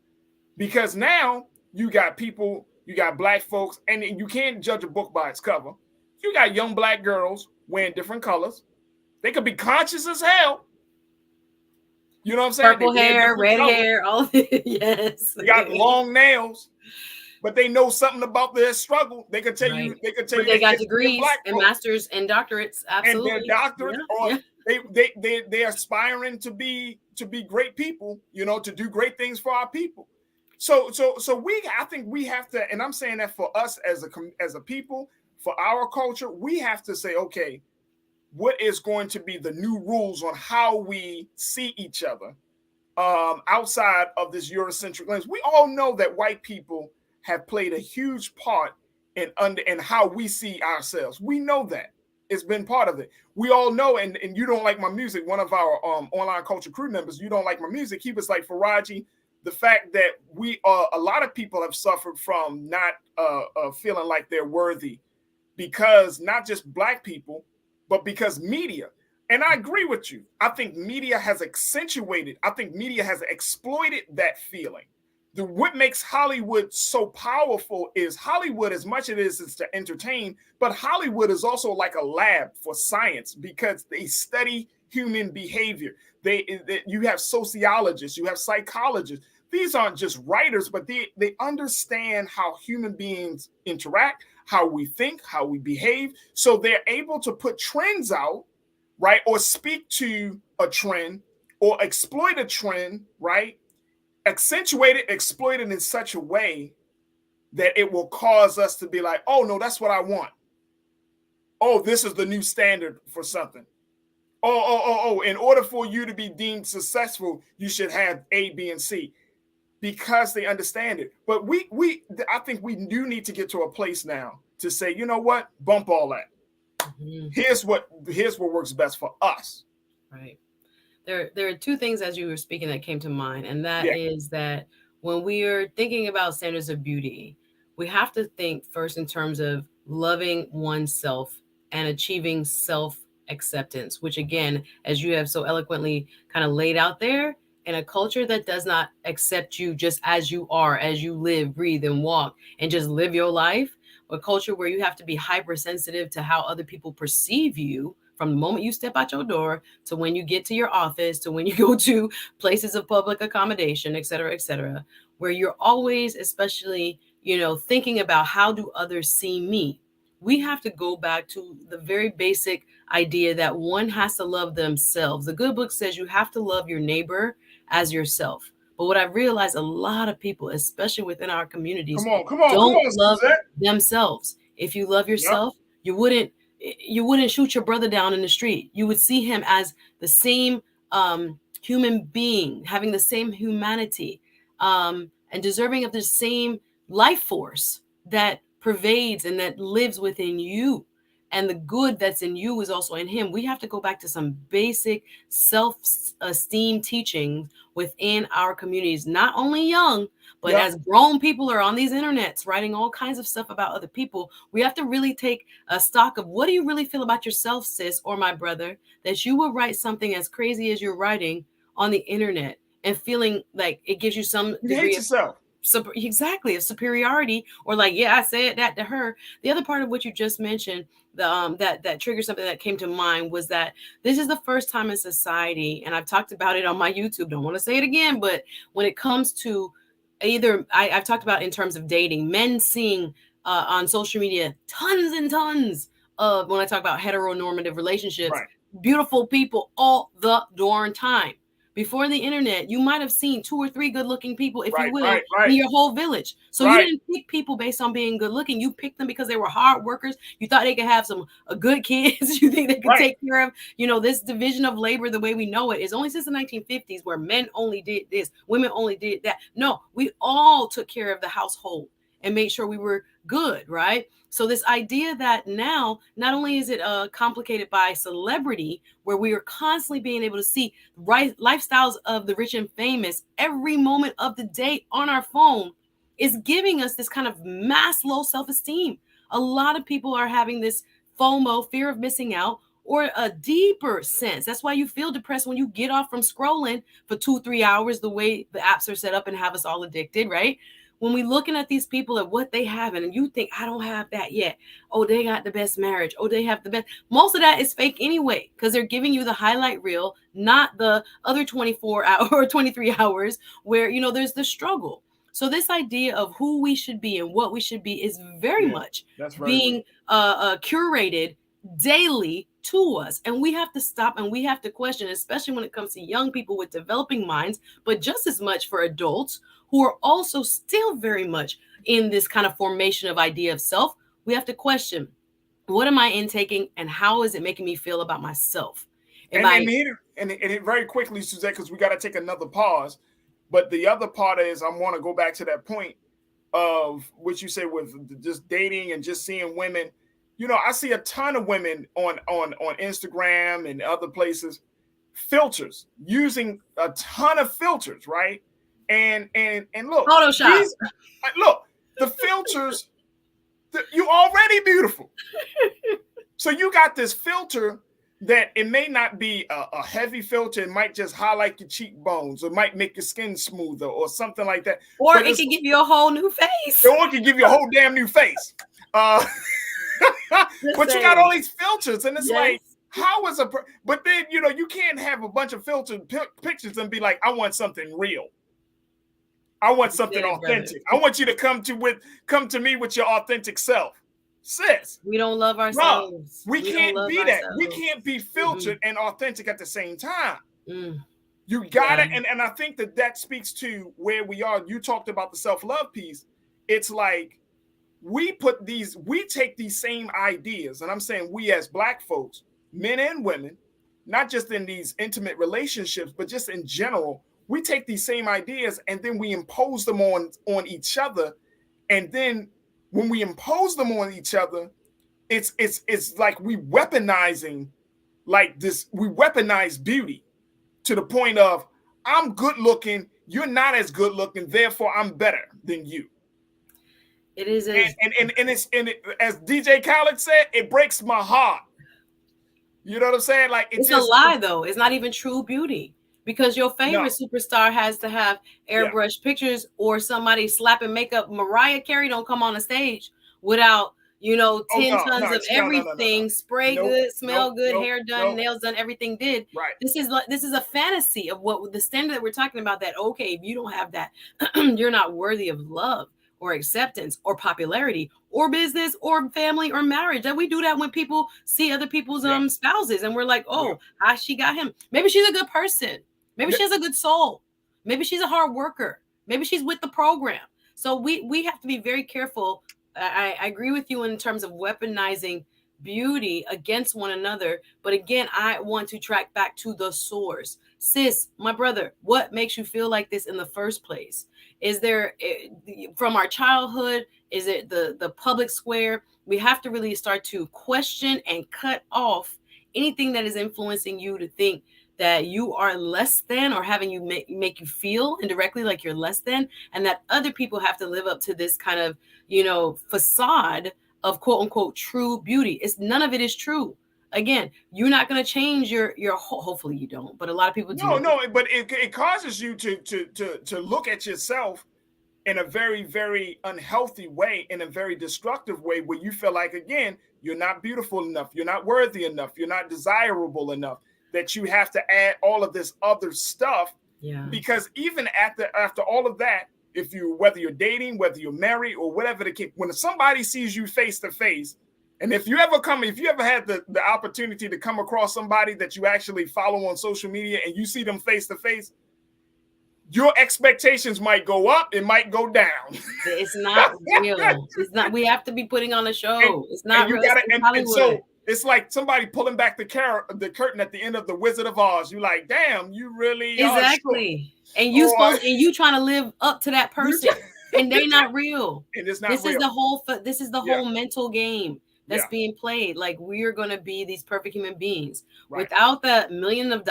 Speaker 1: Because now you got people, you got Black folks, and you can't judge a book by its cover. You got young Black girls wearing different colors. They could be conscious as hell. You know what I'm saying?
Speaker 2: Purple hair, red hair, all yes.
Speaker 1: They got long nails. But they know something about their struggle. They can tell you. They can tell you.
Speaker 2: They got degrees and masters and doctorates. Absolutely.
Speaker 1: And their doctorates, or they're aspiring to be great people. To do great things for our people. So I think we have to, and I'm saying that for us as a people, for our culture, we have to say, okay, what is going to be the new rules on how we see each other outside of this Eurocentric lens? We all know that white people have played a huge part in how we see ourselves. We know that. It's been part of it. We all know, and you don't like my music. One of our online culture crew members, you don't like my music. He was like, Farajii, the fact that a lot of people have suffered from not feeling like they're worthy because not just Black people, but because media. And I agree with you. I think media has exploited that feeling. What makes Hollywood so powerful is Hollywood, as much as it is to entertain, but Hollywood is also like a lab for science because they study human behavior. You have sociologists, you have psychologists. These aren't just writers, but they understand how human beings interact, how we think, how we behave. So they're able to put trends out, right? Or speak to a trend or exploit a trend, right? Accentuate it, exploit it in such a way that it will cause us to be like, oh, no, that's what I want. Oh, this is the new standard for something. Oh, in order for you to be deemed successful, you should have A, B, and C because they understand it. But I think we do need to get to a place now to say, you know what, bump all that. Mm-hmm. Here's what works best for us.
Speaker 2: Right. There are two things as you were speaking that came to mind, and that is that when we are thinking about standards of beauty, we have to think first in terms of loving oneself and achieving self-acceptance, which again, as you have so eloquently kind of laid out there, in a culture that does not accept you just as you are, as you live, breathe, and walk, and just live your life, a culture where you have to be hypersensitive to how other people perceive you, from the moment you step out your door to when you get to your office, to when you go to places of public accommodation, et cetera, where you're always, especially, thinking about how do others see me? We have to go back to the very basic idea that one has to love themselves. The good book says you have to love your neighbor as yourself. But what I realized, a lot of people, especially within our communities, don't love themselves. If you love yourself, you wouldn't shoot your brother down in the street. You would see him as the same human being, having the same humanity, and deserving of the same life force that pervades and that lives within you. And the good that's in you is also in him. We have to go back to some basic self-esteem teachings within our communities, not only young, but as grown people are on these internets writing all kinds of stuff about other people. We have to really take a stock of, what do you really feel about yourself, sis, or my brother, that you would write something as crazy as you're writing on the internet and feeling like it gives you some degree of of superiority, or like, I said that to her. The other part of what you just mentioned, that triggered something that came to mind, was that this is the first time in society, and I've talked about it on my YouTube, don't want to say it again, but when it comes to either, I've talked about in terms of dating, men seeing on social media tons and tons of, when I talk about heteronormative relationships, beautiful people all the darn time. Before the internet, you might have seen 2 or 3 good-looking people, if you will, in your whole village. So you didn't pick people based on being good-looking. You picked them because they were hard workers. You thought they could have some good kids. You think they could take care of, this division of labor the way we know it is only since the 1950s, where men only did this, women only did that. No, we all took care of the household and made sure we were good, right? So this idea that now, not only is it complicated by celebrity, where we are constantly being able to see lifestyles of the rich and famous every moment of the day on our phone, is giving us this kind of mass low self-esteem. A lot of people are having this FOMO, fear of missing out, or a deeper sense. That's why you feel depressed when you get off from scrolling for 2-3 hours, the way the apps are set up and have us all addicted, right? When we looking at these people at what they have, and you think, I don't have that yet. Oh, they got the best marriage. Oh, they have the best. Most of that is fake anyway, because they're giving you the highlight reel, not the other 24 hours or 23 hours where, there's the struggle. So this idea of who we should be and what we should be is very much being curated daily to us. And we have to stop and we have to question, especially when it comes to young people with developing minds, but just as much for adults who are also still very much in this kind of formation of idea of self. We have to question, what am I intaking and how is it making me feel about myself?
Speaker 1: And very quickly, Suzette, because we got to take another pause. But the other part is I want to go back to that point of what you say with just dating and just seeing women. You know, I see a ton of women on Instagram and other places, filters, using a ton of filters, right? And look,
Speaker 2: Photoshop.
Speaker 1: Look, the filters, you already beautiful. So you got this filter that it may not be a heavy filter. It might just highlight your cheekbones or might make your skin smoother or something like that.
Speaker 2: Or it can give you a whole new face.
Speaker 1: Or it can give you a whole damn new face. But you got all these filters and it's like, how is but then, you know, you can't have a bunch of filtered pictures and be like, I want something real. I want something authentic. I want you to come to me with your authentic self. Sis,
Speaker 2: we don't love ourselves.
Speaker 1: No, we can't be that. We can't be filtered and authentic at the same time. You got it. And I think that speaks to where we are. You talked about the self-love piece. It's like we take these same ideas, and I'm saying we as Black folks, men and women, not just in these intimate relationships, but just in general, we take these same ideas and then we impose them on each other. And then when we impose them on each other, it's like we weaponizing like this. We weaponize beauty to the point of I'm good looking, you're not as good looking, therefore I'm better than you.
Speaker 2: It is,
Speaker 1: and it, as DJ Khaled said, it breaks my heart. You know what I'm saying? Like
Speaker 2: it's a lie, though. It's not even true beauty. Because your favorite superstar has to have airbrushed pictures or somebody slapping makeup. Mariah Carey don't come on a stage without, 10 tons of everything, spray good, smell good, hair done, nails done, everything did.
Speaker 1: Right.
Speaker 2: This is a fantasy of what the standard that we're talking about, that, okay, if you don't have that, you're not worthy of love or acceptance or popularity or business or family or marriage. That we do that when people see other people's spouses and we're like, oh, how she got him. Maybe she's a good person. Maybe she has a good soul. Maybe she's a hard worker. Maybe she's with the program. So we have to be very careful. I agree with you in terms of weaponizing beauty against one another. But again, I want to track back to the source. Sis, my brother, what makes you feel like this in the first place? Is there, from our childhood, is it the public square? We have to really start to question and cut off anything that is influencing you to think that you are less than, or having you make you feel indirectly like you're less than, and that other people have to live up to this kind of, facade of quote unquote true beauty. None of it is true. Again, you're not going to change your hopefully you don't, but a lot of people do.
Speaker 1: No, but it causes you to look at yourself in a very, very unhealthy way, in a very destructive way, where you feel like, again, you're not beautiful enough, you're not worthy enough, you're not desirable enough, that you have to add all of this other stuff.
Speaker 2: Yeah.
Speaker 1: Because even after all of that, whether you're dating, whether you're married or whatever the case, when somebody sees you face to face, and if you ever had the opportunity to come across somebody that you actually follow on social media and you see them face to face, your expectations might go up, it might go down.
Speaker 2: It's not real. It's not. We have to be putting on a show. It's not real.
Speaker 1: And so it's like somebody pulling back the curtain at the end of The Wizard of Oz. You're like, damn, you really
Speaker 2: exactly. And you trying to live up to that person, and they're not real.
Speaker 1: And it's not
Speaker 2: real. This is the whole mental game that's being played. Like, we are going to be these perfect human beings. Right. Without that $1 million,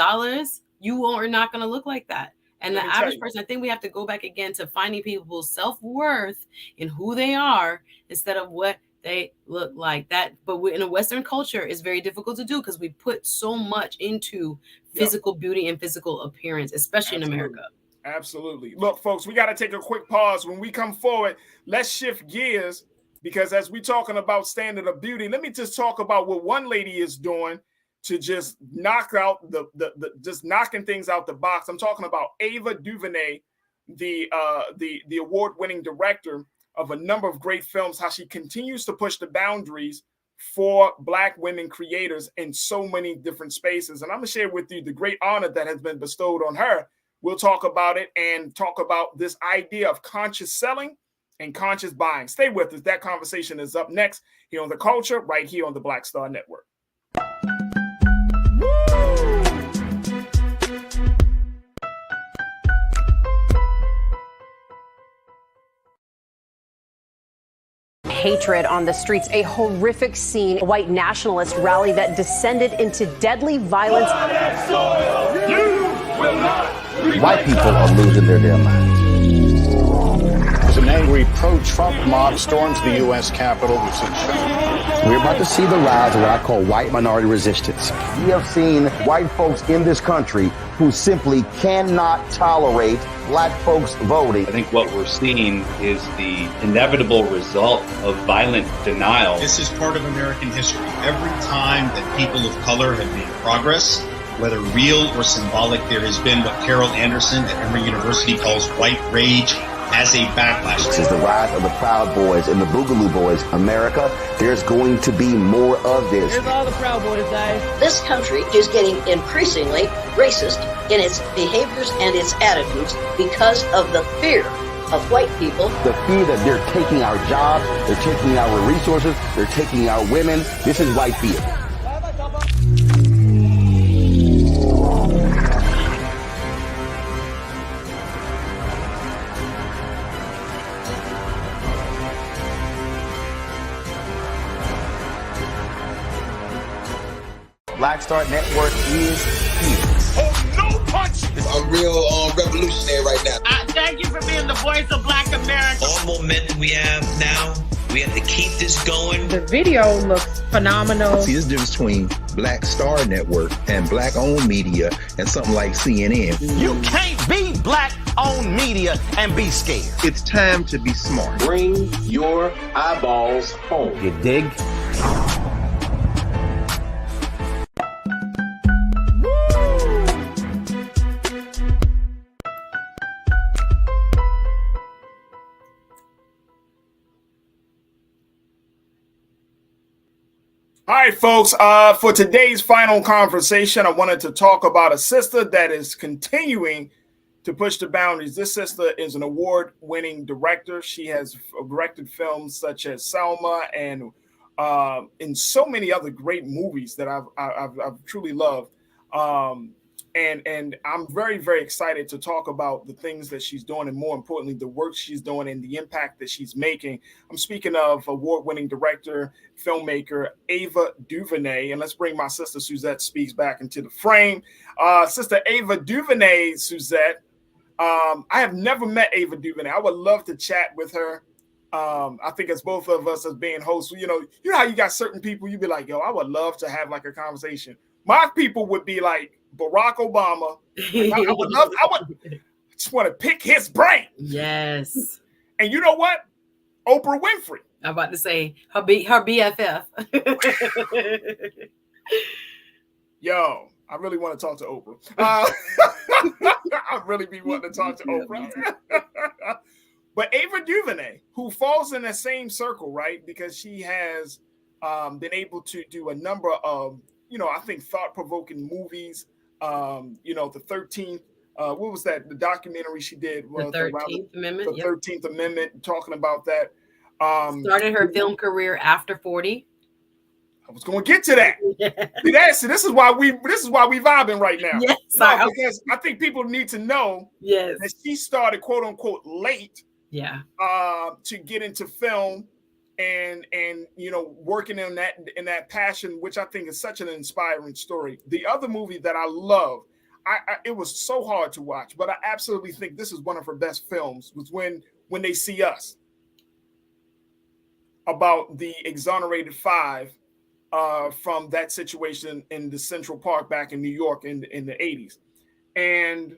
Speaker 2: you are not going to look like that. And the average person, I think we have to go back again to finding people's self-worth in who they are instead of what they look like. That, but in a Western culture, it's very difficult to do because we put so much into physical beauty and physical appearance, especially in America.
Speaker 1: Absolutely. Look, folks, we got to take a quick pause. When we come forward, let's shift gears, because as we're talking about standard of beauty, let me just talk about what one lady is doing to just knock out just knocking things out the box. I'm talking about Ava Duvernay, the award-winning director of a number of great films, how she continues to push the boundaries for Black women creators in so many different spaces. And I'm going to share with you the great honor that has been bestowed on her. We'll talk about it and talk about this idea of conscious selling and conscious buying. Stay with us. That conversation is up next here on The Culture, right here on the Black Star Network.
Speaker 10: Hatred on the streets, a horrific scene, a white nationalist rally that descended into deadly violence.
Speaker 9: White people are losing their damn minds.
Speaker 11: As an angry pro-Trump mob storms the U.S. Capitol,
Speaker 9: We're about to see the rise of what I call white minority resistance. We have seen white folks in this country who simply cannot tolerate Black folks voting.
Speaker 12: I think what we're seeing is the inevitable result of violent denial.
Speaker 13: This is part of American history. Every time that people of color have made progress, whether real or symbolic, there has been what Carol Anderson at Emory University calls white rage as a backlash.
Speaker 9: This is the rise of the Proud Boys and the Boogaloo Boys. America, there's going to be more of this.
Speaker 5: Here's all the Proud Boys, guys.
Speaker 15: This country is getting increasingly racist in its behaviors and its attitudes because of the fear of white people.
Speaker 9: The fear that they're taking our jobs, they're taking our resources, they're taking our women. This is white fear. Black Star Network is here.
Speaker 1: Oh, no punch!
Speaker 14: I'm real revolutionary right now.
Speaker 5: Thank you for being the voice of Black America.
Speaker 6: All momentum we have now, we have to keep this going.
Speaker 7: The video looks phenomenal.
Speaker 8: See, there's a difference between Black Star Network and Black-owned media and something like CNN.
Speaker 3: You can't be Black-owned media and be scared.
Speaker 8: It's time to be smart.
Speaker 4: Bring your eyeballs home.
Speaker 3: You dig?
Speaker 1: All right, folks, for today's final conversation, I wanted to talk about a sister that is continuing to push the boundaries. This sister is an award-winning director. She has directed films such as Selma and in so many other great movies that I've truly loved. And I'm very, very excited to talk about the things that she's doing and, more importantly, the work she's doing and the impact that she's making. I'm speaking of award-winning director, filmmaker, Ava Duvernay. And let's bring my sister Suzette Speaks back into the frame. Sister Ava Duvernay, Suzette. I have never met Ava Duvernay. I would love to chat with her. I think as both of us as being hosts, you know how you got certain people, you'd be like, yo, I would love to have like a conversation. My people would be like Barack Obama. I just want to pick his brain.
Speaker 2: Yes.
Speaker 1: And you know what? Oprah Winfrey.
Speaker 2: I'm about to say her BFF.
Speaker 1: Yo, I really want to talk to Oprah. I really be wanting to talk to Oprah. But Ava Duvernay, who falls in that same circle, right? Because she has been able to do a number of, I think thought-provoking movies. The 13th, what was that? The documentary she did.
Speaker 2: The 13th Amendment.
Speaker 1: The 13th Amendment, talking about that.
Speaker 2: Started her film career after 40.
Speaker 1: I was going to get to that. See, this is why we vibing right now.
Speaker 2: Yes,
Speaker 1: because I think people need to know
Speaker 2: yes.
Speaker 1: that she started quote unquote late.
Speaker 2: Yeah.
Speaker 1: To get into film and working in that passion, which I think is such an inspiring story. The other movie that I love, it was so hard to watch, but I absolutely think this is one of her best films, was When They See Us, about the exonerated five from that situation in the Central Park back in New York in the 80s. And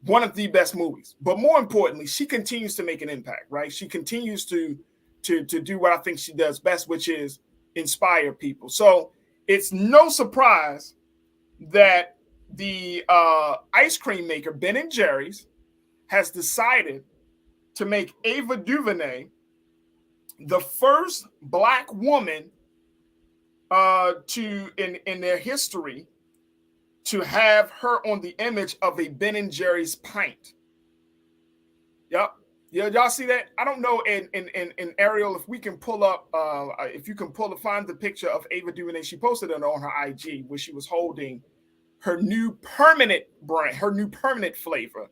Speaker 1: one of the best movies. But more importantly, she continues to make an impact, right? She continues to do what I think she does best, which is inspire people. So it's no surprise that the ice cream maker, Ben & Jerry's, has decided to make Ava Duvernay the first Black woman to in their history to have her on the image of a Ben and Jerry's pint. Yep. Yeah, y'all see that? I don't know. In Ariel, if we can pull up, if you can find the picture of Ava Duvernay, she posted it on her IG where she was holding her new permanent brand, her new permanent flavor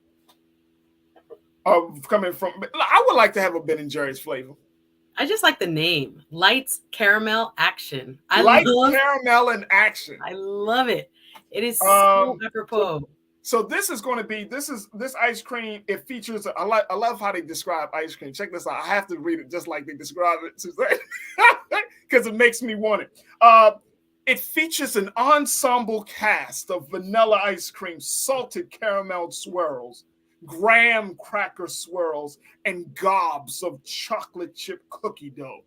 Speaker 1: of coming from. I would like to have a Ben and Jerry's flavor.
Speaker 2: I just like the name, Lights Caramel Action.
Speaker 1: Lights Caramel and Action.
Speaker 2: I love it. It is so apropos.
Speaker 1: So this is going to be this ice cream. It features. I love how they describe ice cream. Check this out. I have to read it just like they describe it, Suzanne, because it makes me want it. It features an ensemble cast of vanilla ice cream, salted caramel swirls, graham cracker swirls, and gobs of chocolate chip cookie dough.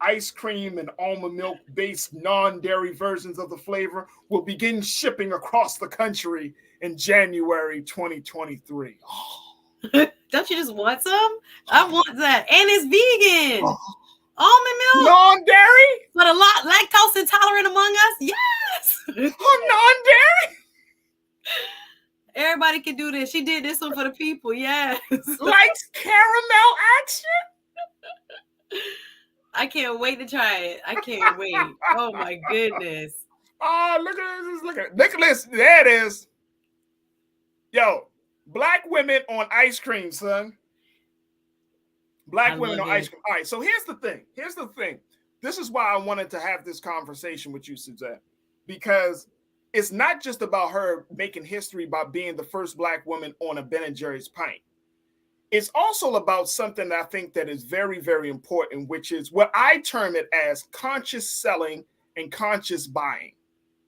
Speaker 1: Ice cream and almond milk-based non-dairy versions of the flavor will begin shipping across the country in January 2023.
Speaker 2: Don't you just want some? I want that. And it's vegan. Almond milk.
Speaker 1: Non-dairy?
Speaker 2: But a lot lactose intolerant among us? Yes.
Speaker 1: Non-dairy?
Speaker 2: Everybody can do this. She did this one for the people. Yes.
Speaker 1: Lights Caramel Action?
Speaker 2: I can't wait to try it. I can't wait. Oh my goodness.
Speaker 1: Oh, look at this. Look at this. There it is. Yo, black women on ice cream, son. Black women on ice cream. All right, so here's the thing. This is why I wanted to have this conversation with you, Suzette, because it's not just about her making history by being the first black woman on a Ben & Jerry's pint. It's also about something that I think that is very, very important, which is what I term it as conscious selling and conscious buying.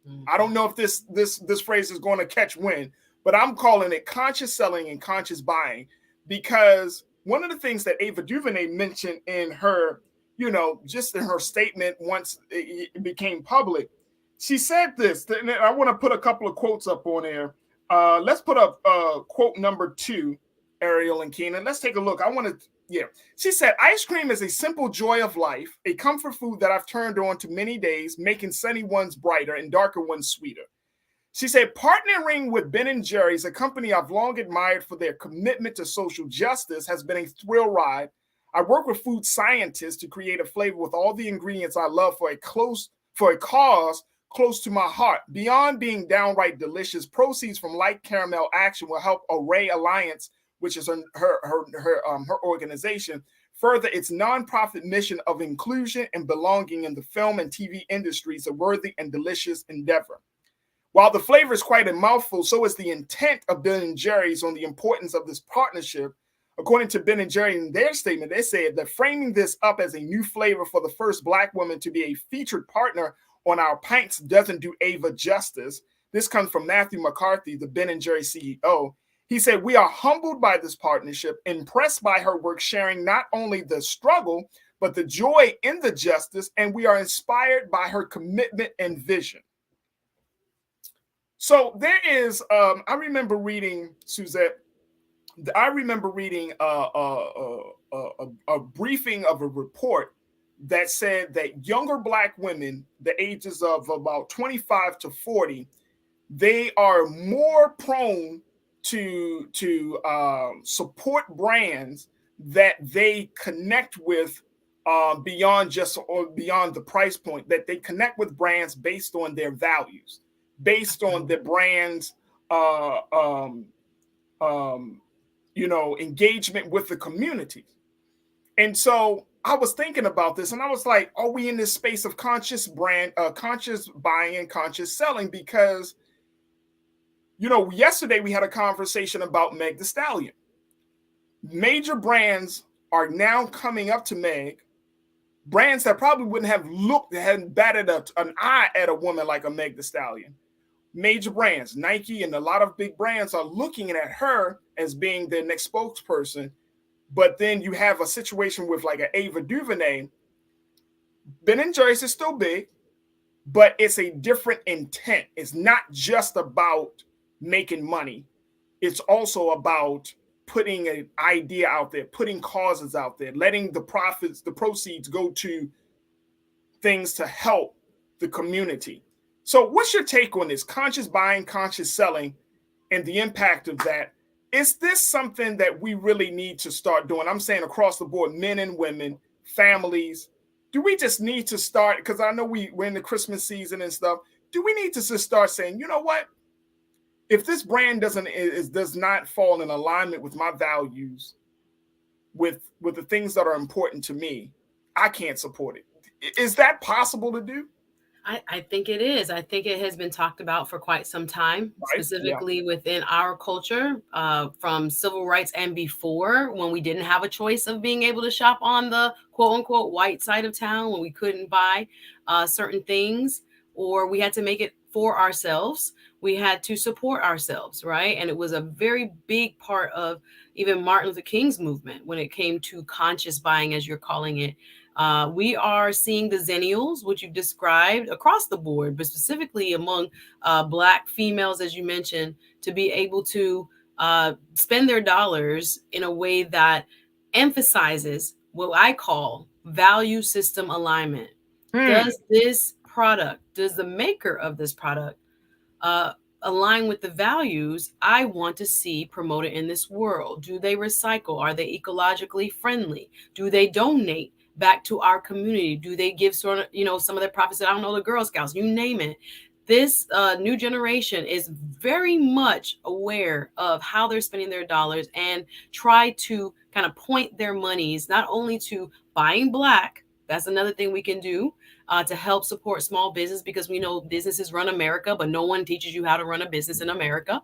Speaker 1: Mm-hmm. I don't know if this phrase is going to catch wind, but I'm calling it conscious selling and conscious buying, because one of the things that Ava Duvernay mentioned in her, just in her statement once it became public, she said this, and I want to put a couple of quotes up on there. Let's put up quote number 2, Ariel and Keenan. Let's take a look. She said, ice cream is a simple joy of life, a comfort food that I've turned on to many days, making sunny ones brighter and darker ones sweeter. She said, partnering with Ben & Jerry's, a company I've long admired for their commitment to social justice, has been a thrill ride. I work with food scientists to create a flavor with all the ingredients I love for a cause close to my heart. Beyond being downright delicious, proceeds from Light Caramel Action will help Array Alliance, which is her organization, further its nonprofit mission of inclusion and belonging in the film and TV industries, a worthy and delicious endeavor. While the flavor is quite a mouthful, so is the intent of Ben & Jerry's on the importance of this partnership. According to Ben & Jerry in their statement, they said that framing this up as a new flavor for the first black woman to be a featured partner on our pints doesn't do Ava justice. This comes from Matthew McCarthy, the Ben & Jerry CEO. He said, we are humbled by this partnership, impressed by her work, sharing not only the struggle, but the joy in the justice, and we are inspired by her commitment and vision. So there is, I remember reading, Suzette, a briefing of a report that said that younger black women, the ages of about 25 to 40, they are more prone to support brands that they connect with beyond the price point, that they connect with brands based on their values, based on the brand's engagement with the community. And so I was thinking about this, and I was like, are we in this space of conscious buying and conscious selling? Because yesterday we had a conversation about Meg Thee Stallion. Major brands are now coming up to Meg, brands that probably wouldn't have hadn't batted an eye at a woman like a Meg Thee Stallion. Major brands, Nike and a lot of big brands, are looking at her as being their next spokesperson. But then you have a situation with like an Ava DuVernay. Ben & Jerry's is still big, but it's a different intent. It's not just about making money. It's also about putting an idea out there, putting causes out there, letting the proceeds go to things to help the community. So what's your take on this? Conscious buying, conscious selling, and the impact of that. Is this something that we really need to start doing? I'm saying across the board, men and women, families. Do we just need to start? Because I know we're in the Christmas season and stuff. Do we need to just start saying, you know what? If this brand does not fall in alignment with my values, with the things that are important to me, I can't support it. Is that possible to do?
Speaker 2: I think it is. I think it has been talked about for quite some time, specifically within our culture, from civil rights and before, when we didn't have a choice of being able to shop on the quote unquote white side of town, when we couldn't buy certain things, or we had to make it for ourselves. We had to support ourselves, right? And it was a very big part of even Martin Luther King's movement when it came to conscious buying, as you're calling it. We are seeing the Zennials, which you've described across the board, but specifically among Black females, as you mentioned, to be able to spend their dollars in a way that emphasizes what I call value system alignment. Does this product, does the maker of this product align with the values I want to see promoted in this world? Do they recycle? Are they ecologically friendly? Do they donate back to our community? Do they give sort of, some of their profits? I don't know, the Girl Scouts, you name it. This new generation is very much aware of how they're spending their dollars and try to kind of point their monies not only to buying Black. That's another thing we can do to help support small business, because we know businesses run America, but no one teaches you how to run a business in America.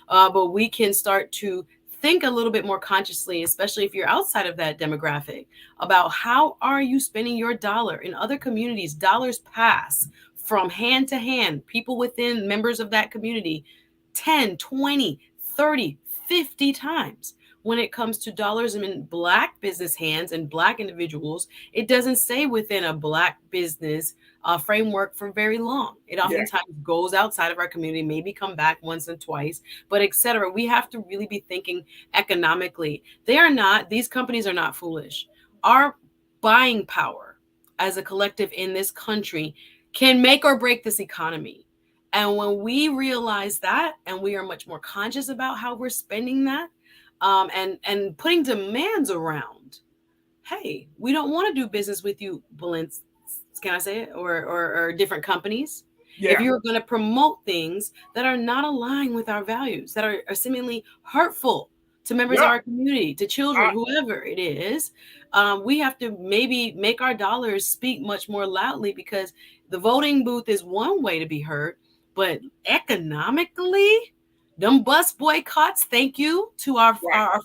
Speaker 2: But we can start to think a little bit more consciously, especially if you're outside of that demographic, about how are you spending your dollar. In other communities, dollars pass from hand to hand, people within members of that community 10, 20, 30, 50 times. When it comes to dollars in Black business hands and Black individuals, it doesn't stay within a Black business framework for very long. It oftentimes goes outside of our community, maybe come back once and twice, but etc. We have to really be thinking economically. These companies are not foolish. Our buying power as a collective in this country can make or break this economy. And when we realize that, and we are much more conscious about how we're spending that, and putting demands around, hey, we don't want to do business with you, can I say it? Or different companies. Yeah. If you're going to promote things that are not aligned with our values, that are seemingly hurtful to members of our community, to children, whoever it is, we have to maybe make our dollars speak much more loudly, because the voting booth is one way to be heard, but economically, them bus boycotts, thank you to our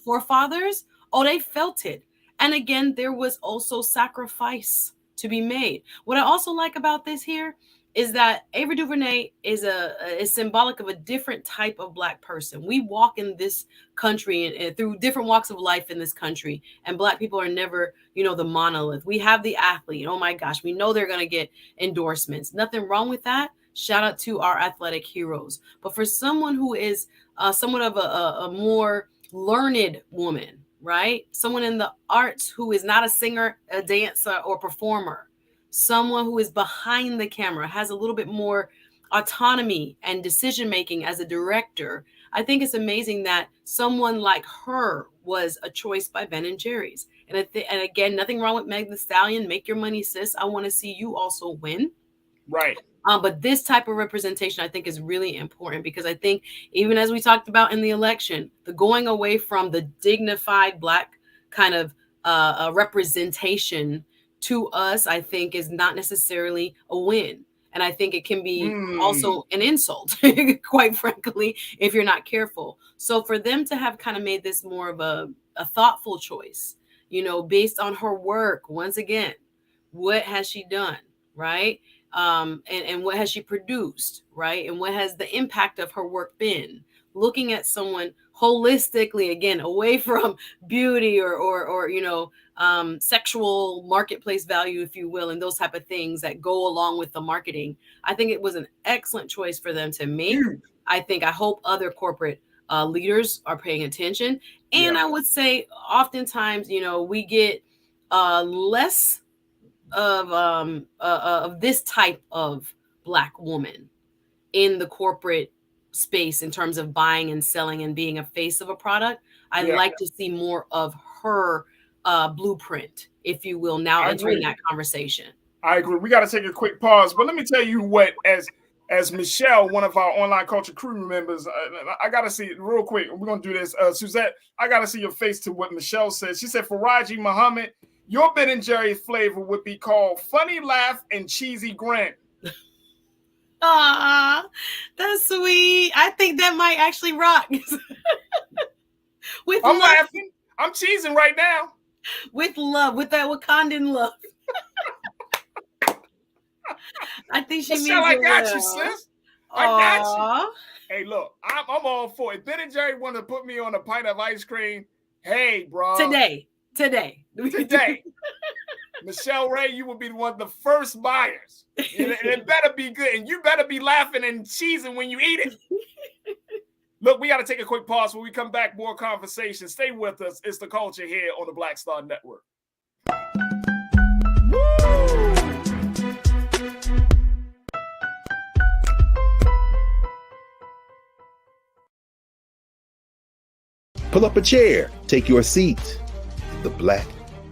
Speaker 2: forefathers. Oh, they felt it. And again, there was also sacrifice to be made. What I also like about this here is that Ava Duvernay is symbolic of a different type of Black person. We walk in this country and through different walks of life in this country, and Black people are never, the monolith. We have the athlete. Oh my gosh, we know they're going to get endorsements. Nothing wrong with that. Shout out to our athletic heroes. But for someone who is somewhat of a more learned woman, right? Someone in the arts who is not a singer, a dancer, or performer, someone who is behind the camera, has a little bit more autonomy and decision-making as a director. I think it's amazing that someone like her was a choice by Ben & Jerry's. And again, nothing wrong with Meg Thee Stallion. Make your money, sis. I want to see you also win.
Speaker 1: Right.
Speaker 2: But this type of representation, I think, is really important, because I think even as we talked about in the election, the going away from the dignified Black kind of representation to us, I think, is not necessarily a win. And I think it can be also an insult, quite frankly, if you're not careful. So for them to have kind of made this more of a thoughtful choice, based on her work, once again, what has she done, right? And what has she produced, right? And what has the impact of her work been? Looking at someone holistically, again, away from beauty or sexual marketplace value, if you will, and those type of things that go along with the marketing. I think it was an excellent choice for them to make. I hope other corporate leaders are paying attention. And I would say oftentimes, we get less of this type of Black woman in the corporate space in terms of buying and selling and being a face of a product. I'd like to see more of her blueprint, if you will, now entering that conversation.
Speaker 1: I agree. We got to take a quick pause, but let me tell you what, as Michelle, one of our online culture crew members, I got to see it real quick. We're going to do this. Suzette, I got to see your face to what Michelle said. She said, Farajii Muhammad, your Ben & Jerry flavor would be called funny laugh and cheesy grin.
Speaker 2: Ah, that's sweet. I think that might actually rock.
Speaker 1: I'm laughing. I'm cheesing right now.
Speaker 2: With love, with that Wakandan love. I think she
Speaker 1: Michelle,
Speaker 2: means
Speaker 1: I got you, sis. I got you. Hey, look, I'm all for it. Ben & Jerry want to put me on a pint of ice cream. Hey, bro.
Speaker 2: Today.
Speaker 1: Michelle Ray, you will be one of the first buyers. And it better be good. And you better be laughing and cheesing when you eat it. Look, we got to take a quick pause. When we come back, more conversation. Stay with us. It's The Culture here on the Black Star Network.
Speaker 8: Pull up a chair. Take your seat. The Black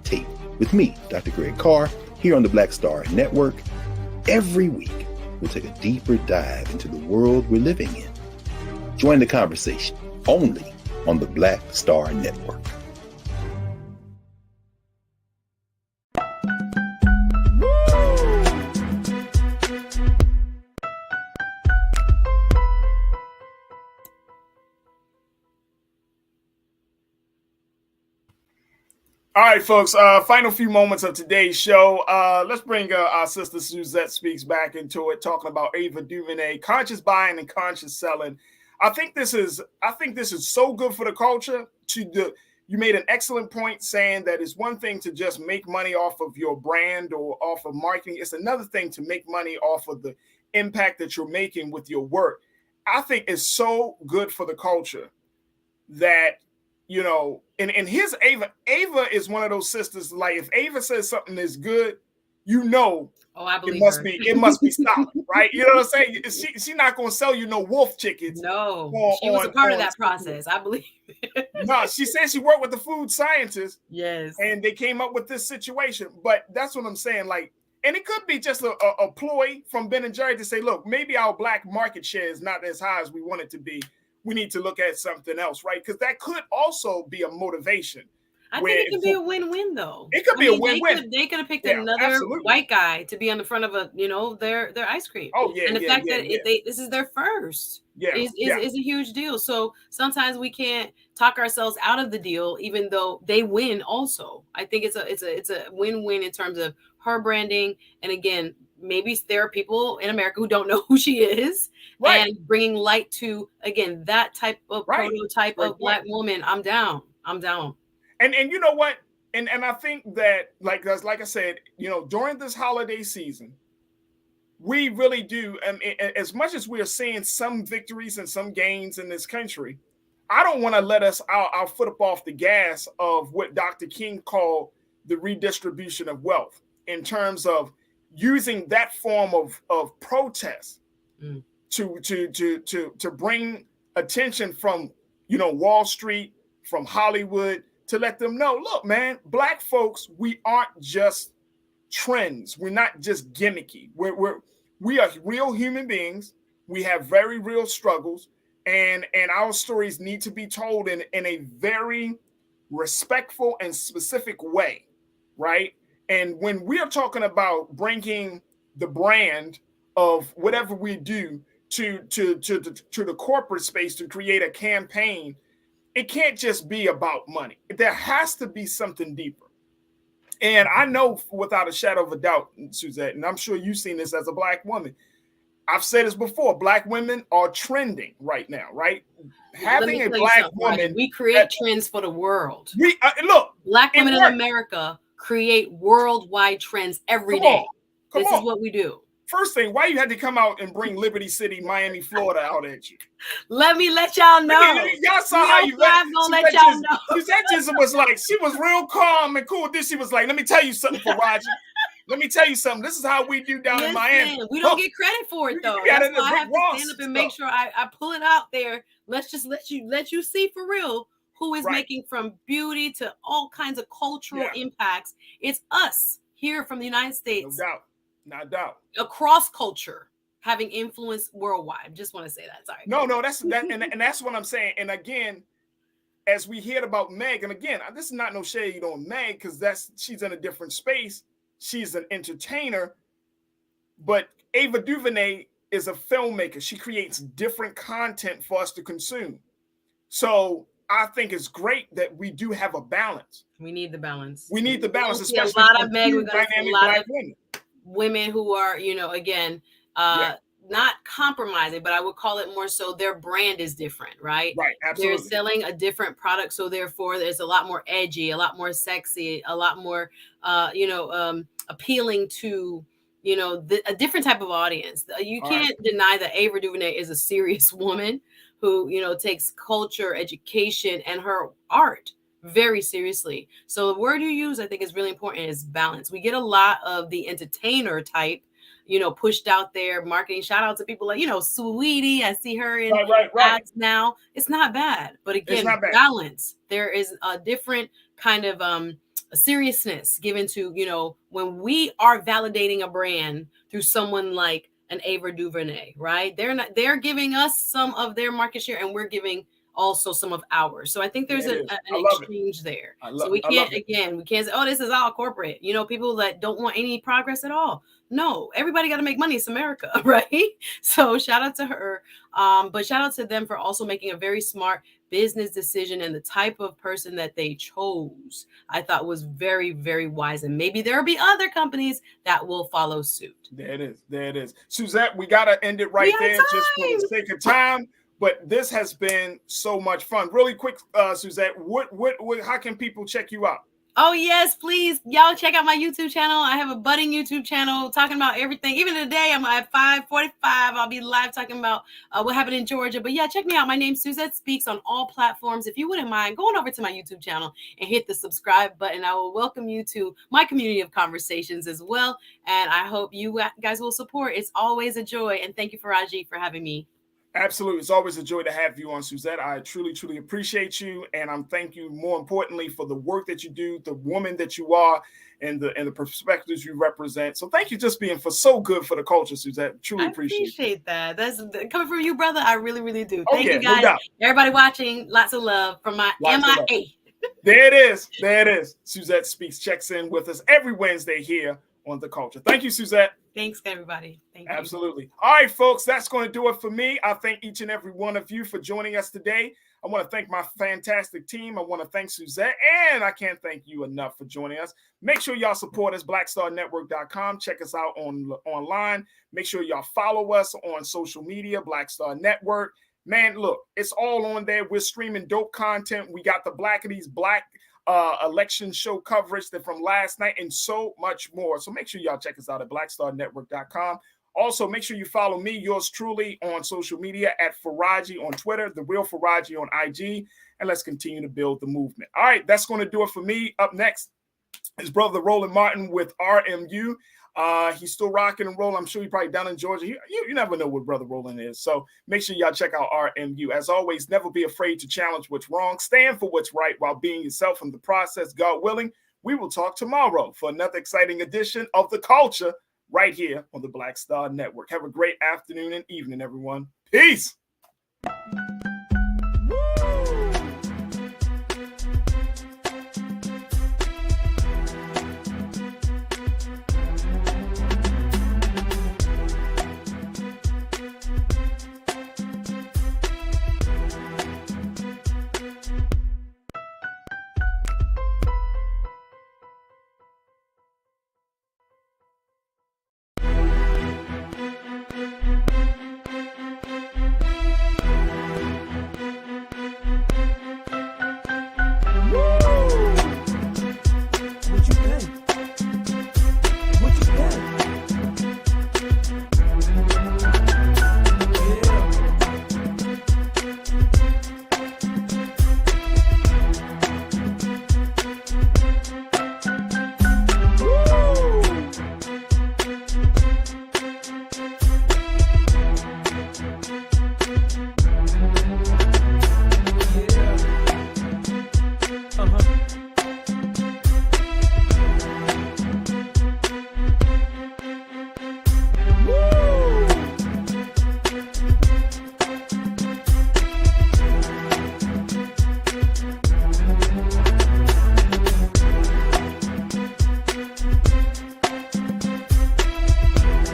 Speaker 8: Tape. With me, Dr. Greg Carr, here on the Black Star Network. Every week, we'll take a deeper dive into the world we're living in. Join the conversation only on the Black Star Network.
Speaker 1: All right, folks, final few moments of today's show. Let's bring our sister Suzette Speaks back into it, talking about Ava Duvernay, conscious buying and conscious selling. I think this is so good for the culture. You made an excellent point saying that it's one thing to just make money off of your brand or off of marketing. It's another thing to make money off of the impact that you're making with your work. I think it's so good for the culture that, you know, and here's Ava. Ava is one of those sisters, like if Ava says something is good, you know,
Speaker 2: I believe
Speaker 1: it must be solid, right? You know what I'm saying? She's not going to sell you no wolf chickens.
Speaker 2: No, she was a part of that process, I believe.
Speaker 1: No, she said she worked with the food scientists.
Speaker 2: Yes.
Speaker 1: And they came up with this situation. But that's what I'm saying. Like, and it could be just a ploy from Ben & Jerry to say, look, maybe our black market share is not as high as we want it to be. We need to look at something else, right? Because that could also be a motivation.
Speaker 2: I think it could be a win-win, though.
Speaker 1: It could be a win-win.
Speaker 2: They could have picked another white guy to be on the front of their ice cream.
Speaker 1: Oh yeah,
Speaker 2: and the fact that this is their first, is a huge deal. So sometimes we can't talk ourselves out of the deal, even though they win. Also, I think it's a win-win in terms of her branding, and again, maybe there are people in America who don't know who she is, and bringing light to again that type of prototype of black woman. I'm down.
Speaker 1: And you know what? And I think that, like I said, you know, during this holiday season, we really do. And as much as we are seeing some victories and some gains in this country, I don't want to let our foot up off the gas of what Dr. King called the redistribution of wealth, in terms of using that form of protest to bring attention from, you know, Wall Street, from Hollywood, to let them know, look, man, black folks, we aren't just trends. We're not just gimmicky. We are real human beings. We have very real struggles, and our stories need to be told in a very respectful and specific way, right? And when we are talking about bringing the brand of whatever we do to the corporate space to create a campaign, it can't just be about money. There has to be something deeper. And I know without a shadow of a doubt, Suzette, and I'm sure you've seen this as a black woman, I've said this before, black women are trending right now, right? Having a black woman.
Speaker 2: We create trends for the world.
Speaker 1: Look,
Speaker 2: black women in America create worldwide trends every day. This is what we do.
Speaker 1: First thing, why you had to come out and bring Liberty City, Miami, Florida out at you?
Speaker 2: Let me let y'all know.
Speaker 1: Y'all saw how you
Speaker 2: let y'all know.
Speaker 1: That just was like, she was real calm and cool. Then she was like, let me tell you something, Farajii. let me tell you something. This is how we do down in Miami.
Speaker 2: We don't get credit for it though. That's why I have to stand up and make sure I pull it out there. Let's just let you see for real who is making from beauty to all kinds of cultural impacts. It's us here from the United States.
Speaker 1: No doubt.
Speaker 2: Across culture, having influence worldwide. Just want to say that. Sorry.
Speaker 1: No, that's and that's what I'm saying. And again, as we heard about Meg, and again, this is not no shade on Meg because she's in a different space. She's an entertainer, but Ava Duvernay is a filmmaker. She creates different content for us to consume. So I think it's great that we do have a balance.
Speaker 2: We need the balance.
Speaker 1: We need the balance,
Speaker 2: especially a lot of Meg. We're going to see a lot of women who are, again, not compromising, but I would call it more so their brand is different, right?
Speaker 1: Right, absolutely.
Speaker 2: They're selling a different product, so therefore there's a lot more edgy, a lot more sexy, a lot more, appealing to, a different type of audience. You can't deny that Ava Duvernay is a serious woman who, takes culture, education, and her art very seriously. So the word you use, I think, is really important, is balance. We get a lot of the entertainer type, pushed out there, marketing. Shout out to people like, Sweetie. I see her in ads now. It's not bad. But again, balance. There is a different kind of a seriousness given to, when we are validating a brand through someone like an Ava Duvernay, right? They're giving us some of their market share and we're giving also some of ours. So I think there's an exchange there. So we can't say, oh, this is all corporate. People that don't want any progress at all. No, everybody got to make money. It's America, right? So shout out to her. But shout out to them for also making a very smart business decision, and the type of person that they chose, I thought was very, very wise. And maybe there'll be other companies that will follow suit.
Speaker 1: There it is. Suzette, we got to end it right there just for the sake of time. But this has been so much fun. Really quick, Suzette, how can people check you out?
Speaker 2: Oh, yes, please. Y'all check out my YouTube channel. I have a budding YouTube channel talking about everything. Even today, I'm at 5:45. I'll be live talking about what happened in Georgia. But yeah, check me out. My name's Suzette Speaks on all platforms. If you wouldn't mind going over to my YouTube channel and hit the subscribe button, I will welcome you to my community of conversations as well. And I hope you guys will support. It's always a joy. And thank you, Farajii, for having me.
Speaker 1: Absolutely. It's always a joy to have you on, Suzette. I truly, truly appreciate you. And I'm thank you more importantly for the work that you do, the woman that you are, and the perspectives you represent. So thank you just being so good for the culture, Suzette. Truly
Speaker 2: appreciate that. That's coming from you, brother. I really, really do. Thank you guys. No, everybody watching, lots of love from my MIA.
Speaker 1: There it is. Suzette Speaks checks in with us every Wednesday here on The Culture. Thank you, Suzette.
Speaker 2: Thanks, everybody. Thank you.
Speaker 1: Absolutely. All right, folks, that's going to do it for me. I thank each and every one of you for joining us today. I want to thank my fantastic team. I want to thank Suzette, and I can't thank you enough for joining us. Make sure y'all support us, blackstarnetwork.com. Check us out online. Make sure y'all follow us on social media, Black Star Network. Man, look, it's all on there. We're streaming dope content. We got the Blackities Black election show coverage from last night and so much more. So make sure y'all check us out at blackstarnetwork.com. Also, make sure you follow me, yours truly, on social media at Farajii on Twitter, The Real Farajii on IG, and let's continue to build the movement. All right, that's going to do it for me. Up next is Brother Roland Martin with RMU. He's still rocking and rolling. I'm sure he's probably down in Georgia. You never know what Brother Roland is. So make sure y'all check out RMU. As always, never be afraid to challenge what's wrong. Stand for what's right while being yourself in the process. God willing, we will talk tomorrow for another exciting edition of The Culture right here on the Black Star Network. Have a great afternoon and evening, everyone. Peace.